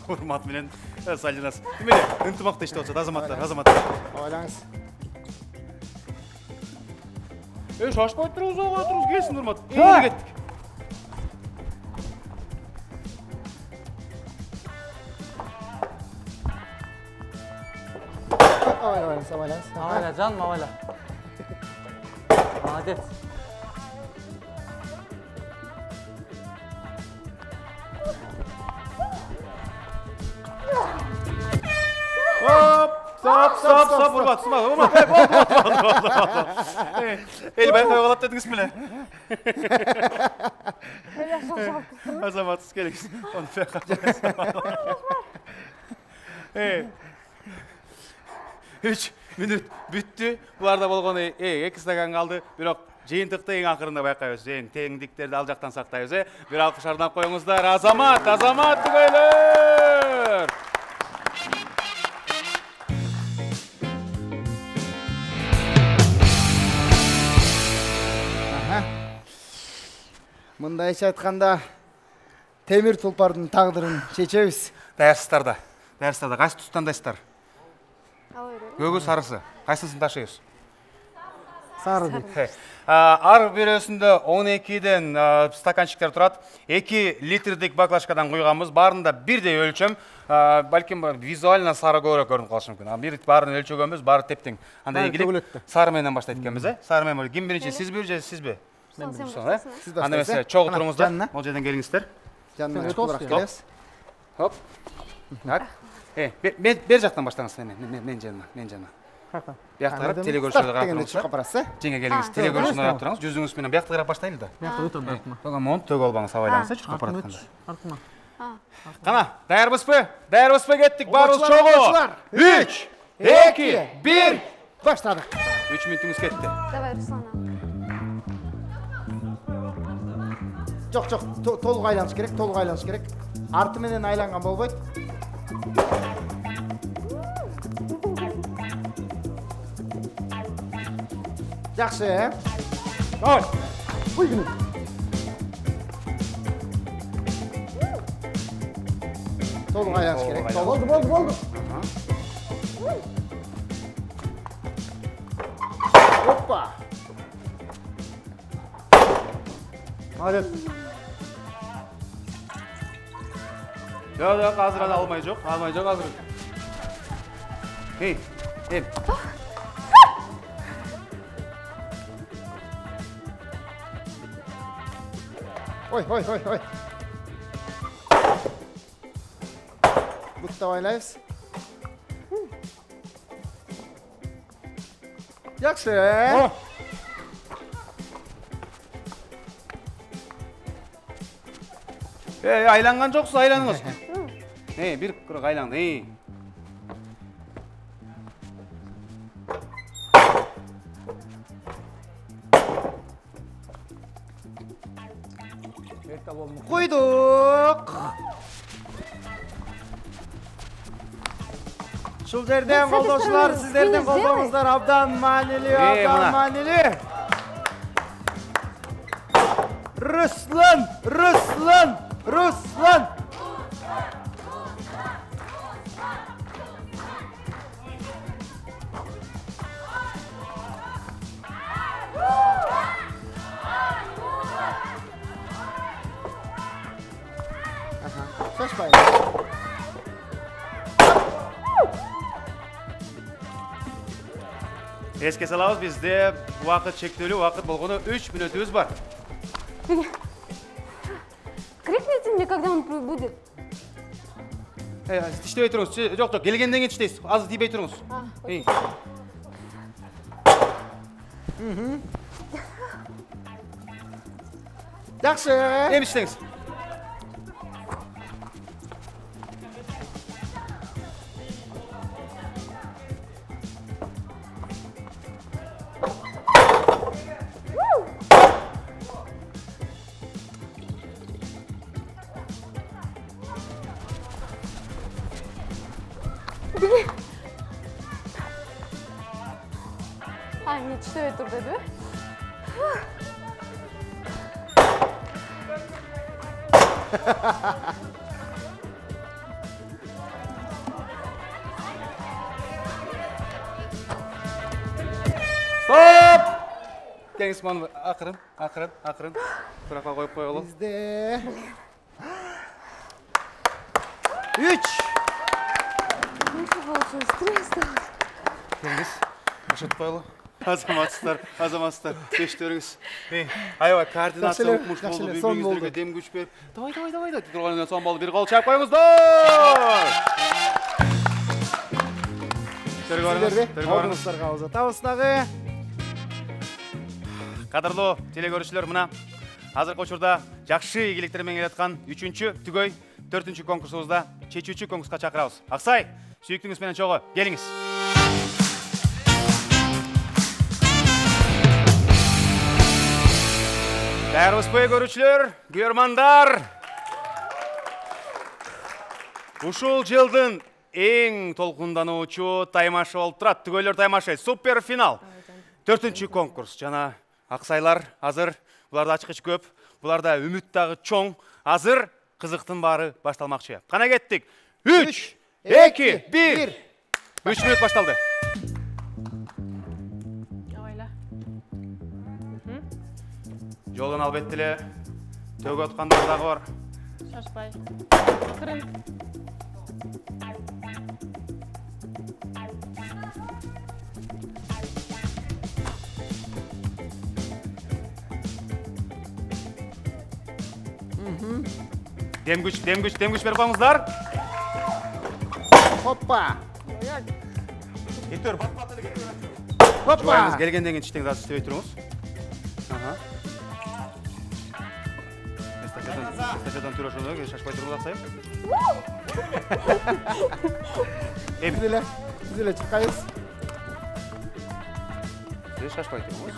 Урмат менен Салинас. Эмне ынтымакта иштеп атышат азаматтар. Авайлаңыз. Шашпай туруңуз, келсин Урмат. Кеттик. Авайла, жаным, авайла. Молодец. Стоп, урма. Ел байқай қалап дедіңіз біле. Азаматсыз келіңіз. Оны байқай. 3 минут бүтті. Бұларда болғаны 2 стакан қалды. Бірақ жиынтықты ең ақырында байқайыз. Ең теңдіктерді ал жақтан сақтайыз. Bir алқыш ардынан қойыңыздар. Азамат түгейлер! Мындайша айтқанда темір тұлпардың тағдырын шешеміз. Дәрістарда. Қайсы тұстандайсыздар? Көгі сарысы. Қайсысын ташыңыз? Сары дейді. Ар бересінде 12-ден стаканчиктер тұрады. 2 литрдік баклашкадан құйғанбыз. Барында бірдей өлчем. Бәлкім визуально сары көбірек көрініп қалышы мүмкін. Бір барын өлчөгенбіз, бары тептің. Андай егілік сарыменен баштайды екенбіз. Сарымен кім бірінші, сіз бе, сіз бе? Анда mesela çoğu turumuzda. O yerden gelingizler. Canına çıkıp geliriz. Hop. Hadi. Bir jaktan başlanız men canına. Bir yakta qarab tele görüşürde qarab turыңыз. Жеңе келіңіз, теле көрüşүнө қарап тұрыңыз. Жүзүңүз менен бияқта қарап баштайлы да. Тоға монт төг албаңыз абайлаңыз, чуркап баратканда. Қана, даярбыз бе? Кеттик, барыбыз чогуу. 3, 2, 1. Başladık. 3 минутыңыз кетти. Давай, Руслана. Жоқ, толық айланış керек. Арты менен айланған болбойт. Жақсы. Ой. Толық айланış керек. Болды. Hoppa. Молодец. Yok, hazır almay жоқ hazır. Hey. Oy. Butta oynayız. Жақсы. Айланған жоқсыз, айланыңыз. Bir kırık aylandı. Koyduk. Şu жерден қолдаушылар, сіздердің қолдауыңыздар абдан мәнілі. Ruslan. Şaşmayın. Еске салабыз, бізде уақыт шектеулі, уақыт болғаны 3 минутымыз бар. Крикните мне, когда он будет. Тиштебей тұрыңыз. Жоқ, келгенден кейін тиштейсіз. Аз тибей тұрыңыз. Жақсы. Ем іштеңіз. Anne, çiğ otur dedi. Stop! Geliniz bana akırın. Bırakma koyup koyalım. Bizde 3. Келіңіз. Ашатып қойылы. Азаматсыздар, кештеріңіз. Айва, координация оқымыш болды, бейбеңіздерге дем күш беріп. Давай. Тұрғаныңыздан соң болды, бір қол шап қойыңыздар! Алдыңыздарға ұзатауыздағы. Қадірлі телекөрушілер, мұна азырқы учурда жақшы игіліктермен келатқан 3-ші түгөй 4-ші конкурсымызда чечүүчү конкурсқа чакырабыз. Аксай, сүйүктүңүз менен чогуу келиңиз. Даярбызбы көрүүчүлөр, көрөрмандар. Ушул жылдын эң толкундануучу таймашы болуп турат. Түгөйлөр таймашы супер финал. 4-ші конкурс. Жана аксайлар азыр, буларда ачкыч көп, буларда үмүт дагы чоң. Азыр кызыктын баары башталмакчы. Кана кеттик. 3, 2, 1. 3 мүнөт башталды. Жолдан албетте эле төгө аткандар дагы бар. Шашпай. Кырын. Дем күч берип коюңуздар. Hoppa. Этөр бат эле кетип атат. Hoppa. Келгенден кийин иштеңиз азыр иштебей туруңуз. Эстафетадан түрөшөдө шашпай туруңуз аксайым. Bizile çıkayız. Siz şaşpay turuңуз.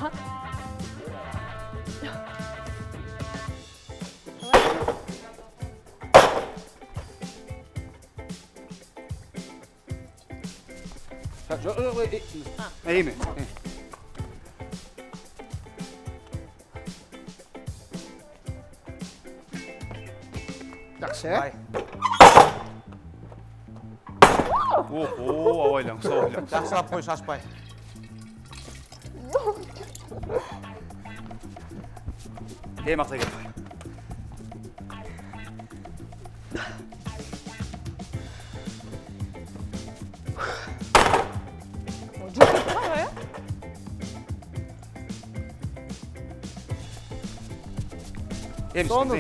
İyi mi? Жақсы. Авайлаңыз. Жақсылап қой, шашпай. Мақсай кел. Sonun.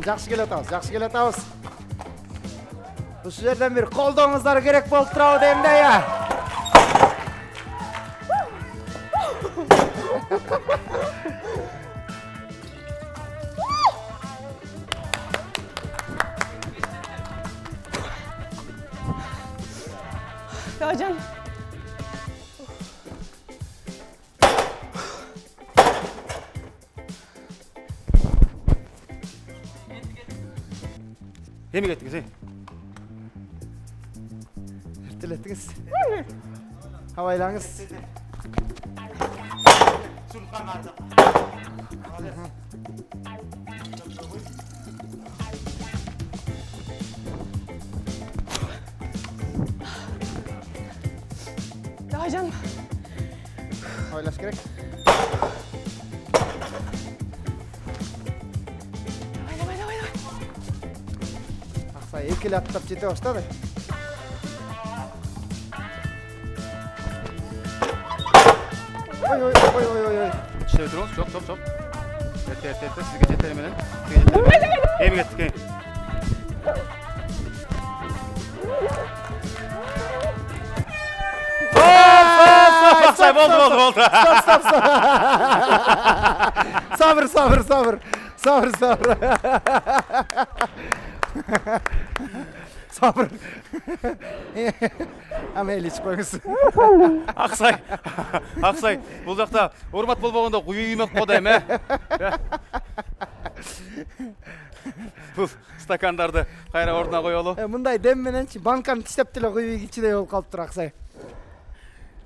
Жақсы келатабыз. Осы жерден бір қолдауыңыздар керек болып тұрау деймді я. Rajan. Emi kеттіңіз, Ertelеттіңіз. Havaylanız. Rajan. Havaylaş gerek. Давай. Aksay ikili atlap jete başladı. Oy. İşte durunuz, çok. Yeter, sizge jeterim menen. Emi kettik, Stop. Oldu. Sabır. Ama el iç koyunuz. Аксай, бұл жақта урмат болбағанда құйы күймек қодайым, Бұл стакандарды қайра орнына қойылу. Мұндай дем менен банканы тістеп тілі құйы кичидей болып қалып тұр Ақсай.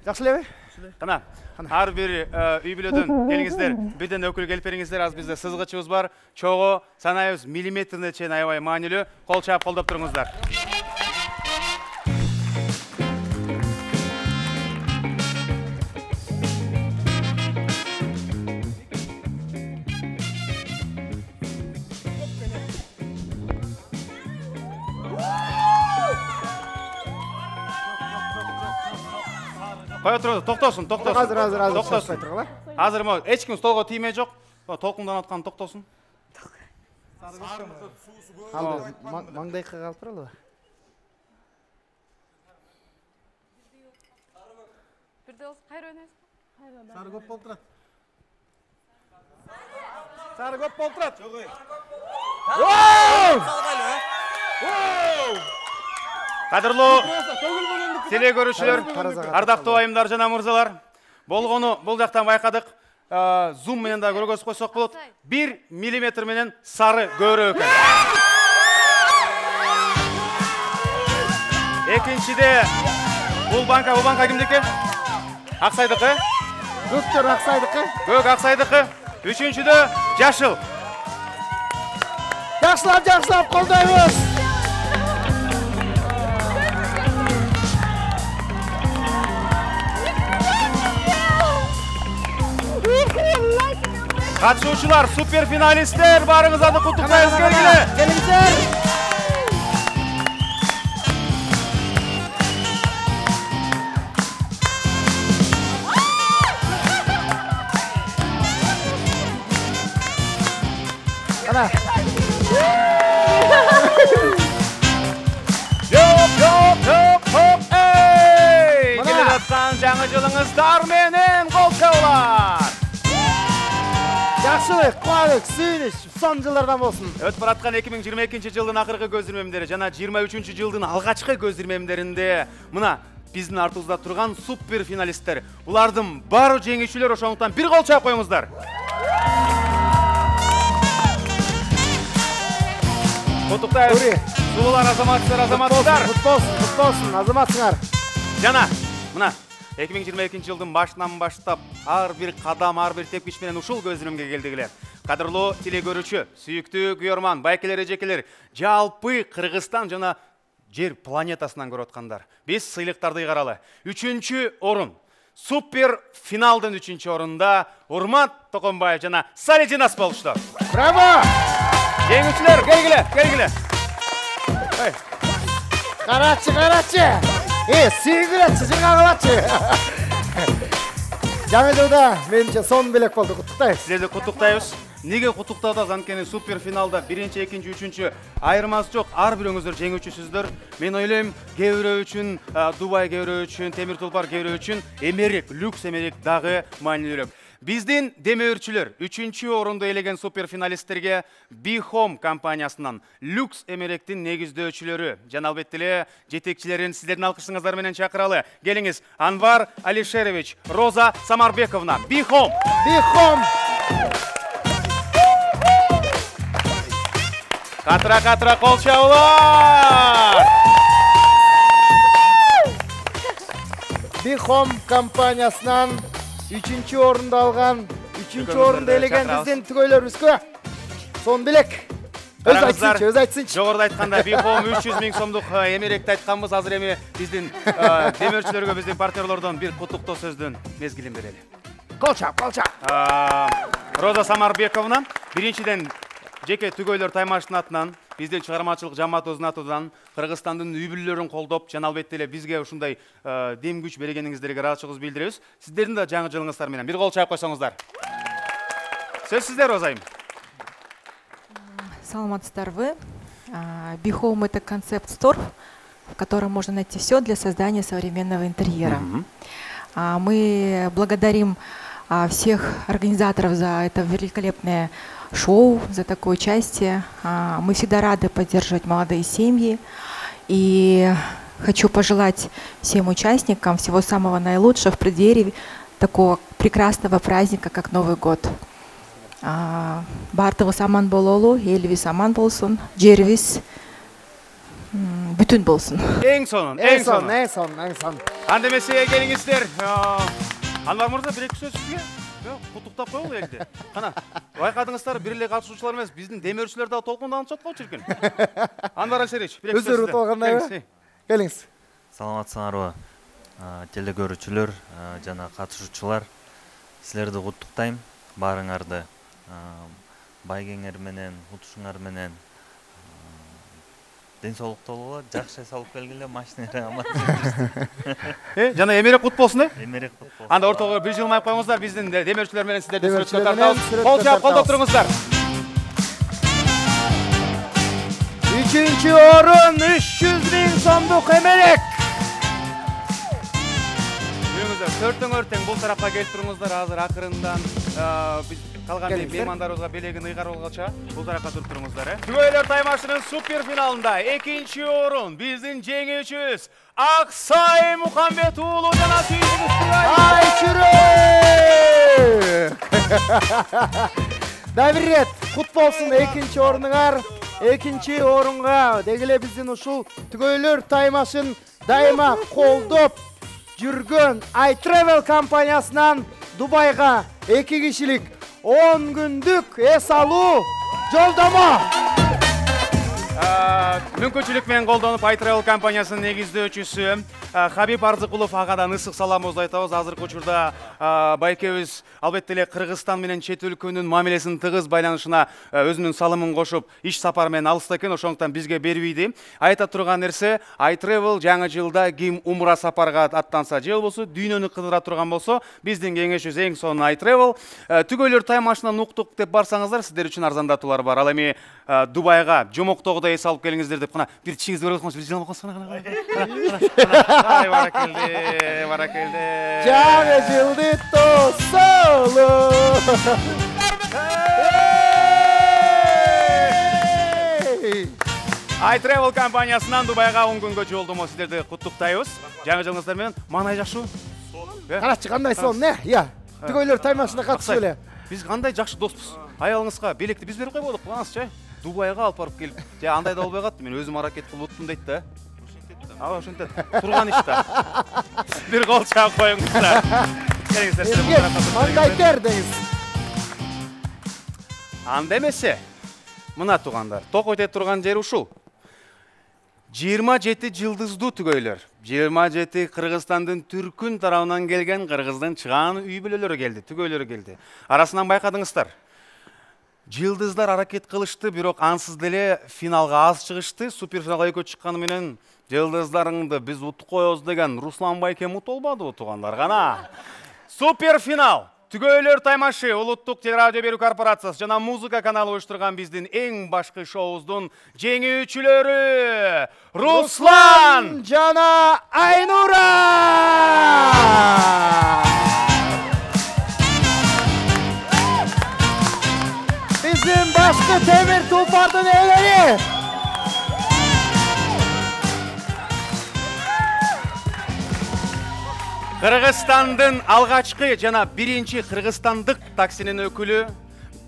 Жақсы лебе? Қана, ар бір үй білөден келіңіздер, бірден өкіл келіп беріңіздер, аз бізде сызғычымыз бар, чоғы санайыз миллиметріне чейін айвай манилі, қол чап қолдап тұрыңыздар. Қоя тұрыңыз, тоқтосын. Азыр. Тоқтосын. Азыр мо, ешкім столға тимей жоқ. Толқындан атқан тоқтосын. Алды, маңдайқа қалып тұралы ба? Бірде осы қайыр ойнайсыз? Сары көп болып тұрады. Қадірлі телекөрушілер, ардақты уайымдар жана мырзалар. Болғаны бұл жақтан байқадық. Зум менен да көргөз қойсақ болады. 1 миллиметр менен сары көрі өкен. Екіншіде бұл банка кімдеке? Ақсайдықы? Көктер Ақсайдықы. Көк Ақсайдықы. Үшіншіде жашыл. Жақсылап қолдаймыз. Қатысушылар, суперфиналистер, барыңыздарды құттықтаймыз, келгіле. Келіңіздер. Қана. Жоп, ей! Келе жатқан жаңы жылыңыздар менен қол шаулар. Жақшылық, қуаныш, сүйініш, сон жылдардан болсын. Өтіп баратқан 2022 жылдың ақырғы көздірмемдері жана 23 жылдың алғашқы көздірмемдерінде мына біздің артымызда тұрған супер финалисттер. Бұлардың бары жеңушілер, ошондуктан бір қол шап қойыңыздар. Құттықтайбыз. Сұлулар, азаматсыздар. Құттолсын, азаматсыңар. Жана, мына 2022 жылдың башынан баштап, ар бір қадам, ар бір тепкіш менен ушул көздірімге келдігілер. Қадырлы телегөрүүчү, сүйүктүү күйөрман, байкелер, эжекелер, жалпы Кыргызстан жана жер планетасынан көріп отқандар. Біз сыйлықтарды қаралы. 3-чү орын. Супер финалдың 3-чү орында Урмат Токонбаев жана Салидинас болушту. Браво! Жеңүүчүлөр, келгиле. Карачы. Сүйгілетші, жыңа қалатшы. Жаңы жылда меніңше сон белек болды, құттықтайыз. Сіздерді құттықтайыз. Неге құттықтауда занкені суперфиналда 1-ші, 2-ші, 3-ші айырмасы жоқ, ар біріңіздер жеңүүчүсүздөр. Мен ойлаймын, кээбирөө үчүн, Дубай кээбирөө үчүн, Темир Тұлпар кээбирөө үчүн эмерек, люкс эмерек дагы маанилүүрөөк. Биздин демөөрчүлөр 3-чү орунду ээлеген суперфиналисттерге Bihome компаниясынан люкс эмеректин негиздөөчүлөрү жана албетте эле жетекчилерин сиздердин алкыштарыңыздар менен чакыралы. Келиңиз, Анвар Алишерович, Роза Самарбековна, Bihome. Катыра кол чабуулар. Bihome компаниясынан 3-чү орунду алган, 3-чү орунду ээлеген биздин түгөйлөрүбүзгө сон белек. Өз айтсынчы. Жогоруда айтканда Bihome 300 000 сомдук эмеректи айтканбыз. Азыр эми биздин демөөрчүлөргө, биздин партнерлордон бир куттуктоо сөздүн мезгилин берели. Кол чап. Роза Самарбековна, биринчиден жеке түгөйлөр таймаштын атынан, биздин чыгармачылык жамаатыбыздын атынан Кыргызстандын үй бүлөлөрүн колдоп, жана албетте эле бизге ушундай дем күч бергениңиздерге ыраазычылыгыбызды билдиребиз. Сиздердин да жаңы жылыңыздар менен бир кол чаап койсоңуздар. Сөз сиздер, Розайым. Саламатсыздарбы. Bihome — это концепт-стор, в котором можно найти все для создания современного интерьера. Мы благодарим всех организаторов за это великолепное шоу, за такое участие. Мы всегда рады поддерживать молодые семьи. И хочу пожелать всем участникам всего самого наилучшего в преддверии такого прекрасного праздника, как Новый год. Бартығыз аман бололу, елбіз аман болсын, жербіз бүтін болсын. Ең сонун. Андемесе келиңиздер. Анвар мырза, бір-екі сөз сізге? Құттықтап қойыл елде. Қана, байқадыңыздар, бірле қатысушылар емес, біздің демеушілер да толқынданып жатқау жүрген. Анвар Алишерович, бір-екі сөз сізді. Өзір ұтылғандай ба? Келіңіз. Саламатсыңарбы, телегөрүүчүлөр жана катышуучулар. Силерди куттуктайм. Барыңарды байгеңер менен, утушуңар менен ден соолуктуу болобу, жакшы салып келгиле, машинеге аман. Жана эмерек кут болсун, Эмерек кут болсун. Анда ортого бир жылмай коюңуздар, биздин демөөрчүлөр менен сиздерди сүрөткө тартабыз. Кол чаап колдоп туруңуздар. 3-нчи орун 300.000 сомдук эмерек. Төртөң бул тарапка келип туруңуздар, азыр акырындан биз калган меймандарыбызга белегин ыйгарып алганча бул тарапка туруп туруңуздар. Түгөйлөр таймашынын супер финалында 2-нчи орун биздин жеңүүчүбүз Аксай Мухамбет уулу жана сүйүгүбүз Да бир рет кут болсун 2-нчи орунуңар. 2-нчи орунга дегеле биздин ушул түгөйлөр таймашын дайыма колдоп жүргөн iTravel компаниясынан Дубайга 2 кишилик 10 күндүк эс алуу жолдомо. Мүмкүнчүлүк менен колдонуп iTravel компаниясынын негиздөөчүсү Хабиб Арзыкулов агадан ысык саламыбызды айтабыз. Азыркы учурда байкебиз албетте эле Кыргызстан менен чет өлкөнүн мамилесинин тыгыз байланышына өзүнүн салымын кошуп, иш сапар менен алыста экен, ошондуктан бизге бербейди. Айта турган нерсе, iTravel жаңы жылда ким умра сапарга аттанса же болбосо дүйнөнү кыдыра турган болсо, биздин кеңешибиз эң сонун iTravel. Түгөйлөр таймашынан уктук деп барсаңыздар, сиздер үчүн арзандатуулар бар. Ал эми Дубайга жомоктогудай эс алып келиңиздер деп кана бир чиңиз берип койсоңуз, бир жылмак койсоң баракелде. Жаңы жылды тосолу. iTravel компаниясынан Дубайга 10 күнгө жолдомо сиздерди куттуктайбыз. Жаңы жылыңыздар менен маанай жакшыбы? Карачы кандай сонун, Түгөйлөр таймашына катышып эле. Биз кандай жакшы доспуз. Аялыңызга белекти биз берип койбодук, кылаңызчы. Дубайга алып барып келип, андай да болбой калды. Мен өзүм аракет кылып уттум дейт да. Ошентет. Турган иште. Бир кол чаап коюңуздар. Келиңиздер. Кандай тердиңиз? Анда эмесе. Мына туугандар, токойт эт турган жери ушул. 27 жылдыздуу түгөйлөр. 27 Кыргызстандын түркүн тарабынан келген Кыргыздын чыгаан үй бүлөлөрү келди, түгөйлөрү келди. Арасынан байкадыңыздар. Жылдыздар аракет кылышты, бирок ансыз деле финалга аз чыгышты. Суперфиналга экөө чыкканы менен жылдыздарыңды биз утуп коебуз деген Руслан Байкем утулбадыбы туугандар гана. Суперфинал. Түгөйлөр таймашы улуттук телерадио берүү корпорациясы жана музыка каналы уюштурган биздин эң башкы шоубуздун жеңүүчүлөрү Руслан жана Айнура. Биздин башкы Темир Тулпардын ээлери. Кыргызстандын алгачкы жана биринчи кыргызстандык таксинин өкүлү,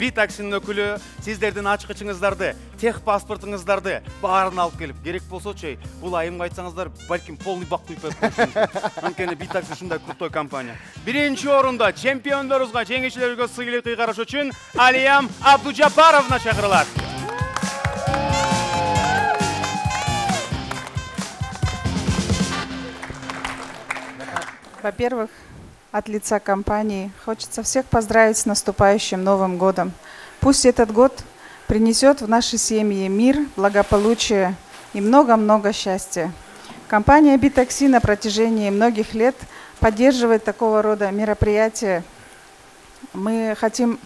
би таксинин өкүлү сиздердин ачкычыңыздарды, тех паспортуңуздарды баарын алып келип, керек болсочу, бул айымга айтсаңыздар, балким полный бак куюп коюшун. Анткени би такси ушундай крутой компания. Биринчи орунда чемпиондорубузга, жеңүүчүлөргө сыйлык ыйгарыш үчүн Алиям Абдужапаровна чакырылат. Во-первых, от лица компании хочется всех поздравить с наступающим Новым годом. Пусть этот год принесет в наши семьи мир, благополучие и много-много счастья. Компания BiTaxi на протяжении многих лет поддерживает такого рода мероприятия. Мы хотим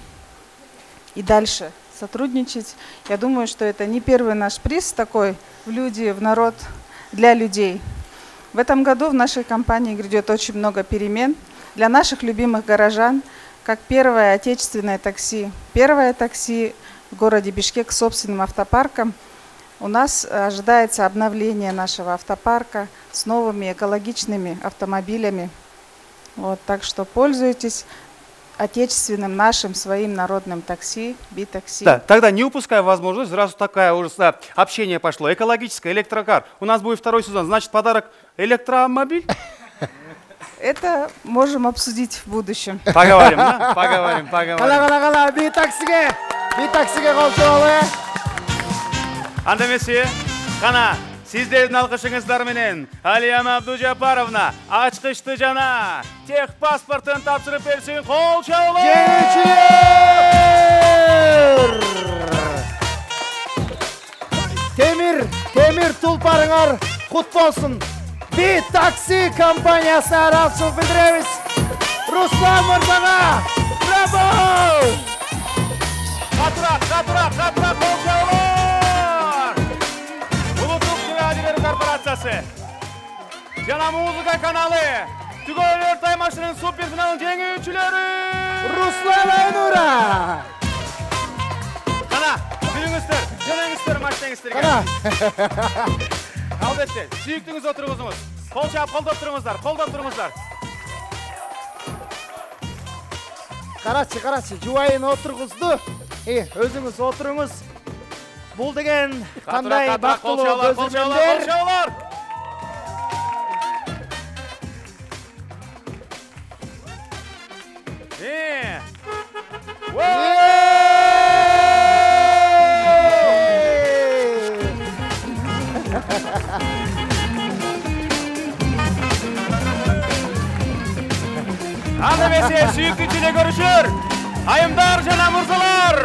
и дальше сотрудничать. Я думаю, что это не первый наш приз такой в люди, в народ, для людей. В этом году в нашей компании грядет очень много перемен для наших любимых горожан, как первое отечественное такси. Первое такси в городе Бишкек с собственным автопарком. У нас ожидается обновление нашего автопарка с новыми экологичными автомобилями. Вот, так что пользуйтесь отечественным нашим своим народным такси, BiTaxi. Да, тогда не упускай возможность, сразу такая уже общение пошло. Экологическое, электрокар. У нас будет второй сезон, значит подарок электромобиль? Это можем обсудить в будущем. Поговорим, да? Поговорим. Кала, BiTaxi'ге колчолу. Анда эмесе, кана сиздердин алкышыңыздар менен Алиям Абдужапаровна ачкычты жана тех паспортун тапшырып берсин. Кол чабуулар! Жеңүүчүлөр! Темир темир тулпарыңар кут болсун. Би такси компаниясына ыраазычылык билдиребиз. Руслан мырзага. Браво! Катыраак болчолор. Улуттук телерадио корпорациясы жана музыка каналы түгөйлөр таймашынын суперфиналын жеңүүчүлөрү Руслан Айнура. Кана, жүрүңүздөр, маштеңиздер. Кана. Албетте, сүйүктүңүз отургузуңуз. Кол чаап, колдоп туруңуздар. Карачы, жубайын отургузду. Өзүңүз отуруңуз. Бул деген кандай бактылуу көзөмөндөр. Аны эмесе сүйүктүү теле көрүүчүлөр, айымдар жана мырзалар.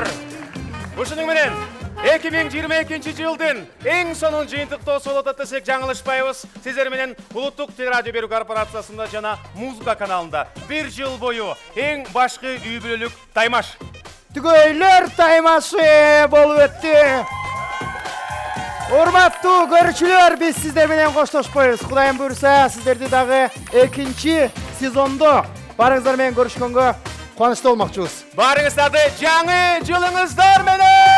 Ушуну менен 2022 жылдын эң сонун жыйынтыктоо болот десек жаңылышпайбыз. Сиздер менен Улуттук телерадио берүү корпорациясында жана музыка каналында 1 жыл бою эң башкы үй бүлөлүк таймаш. Түгөйлөр таймашы болуп өттү. Урматтуу көрүүчүлөр, биз сиздер менен коштошпойбуз. Кудайым буйрса, сиздерди дагы 2 сезондо барыңыздар менен көрүшкөнгө кубанычтуу болмокчубуз. Барыңыздарды жаңы жылыңыздар менен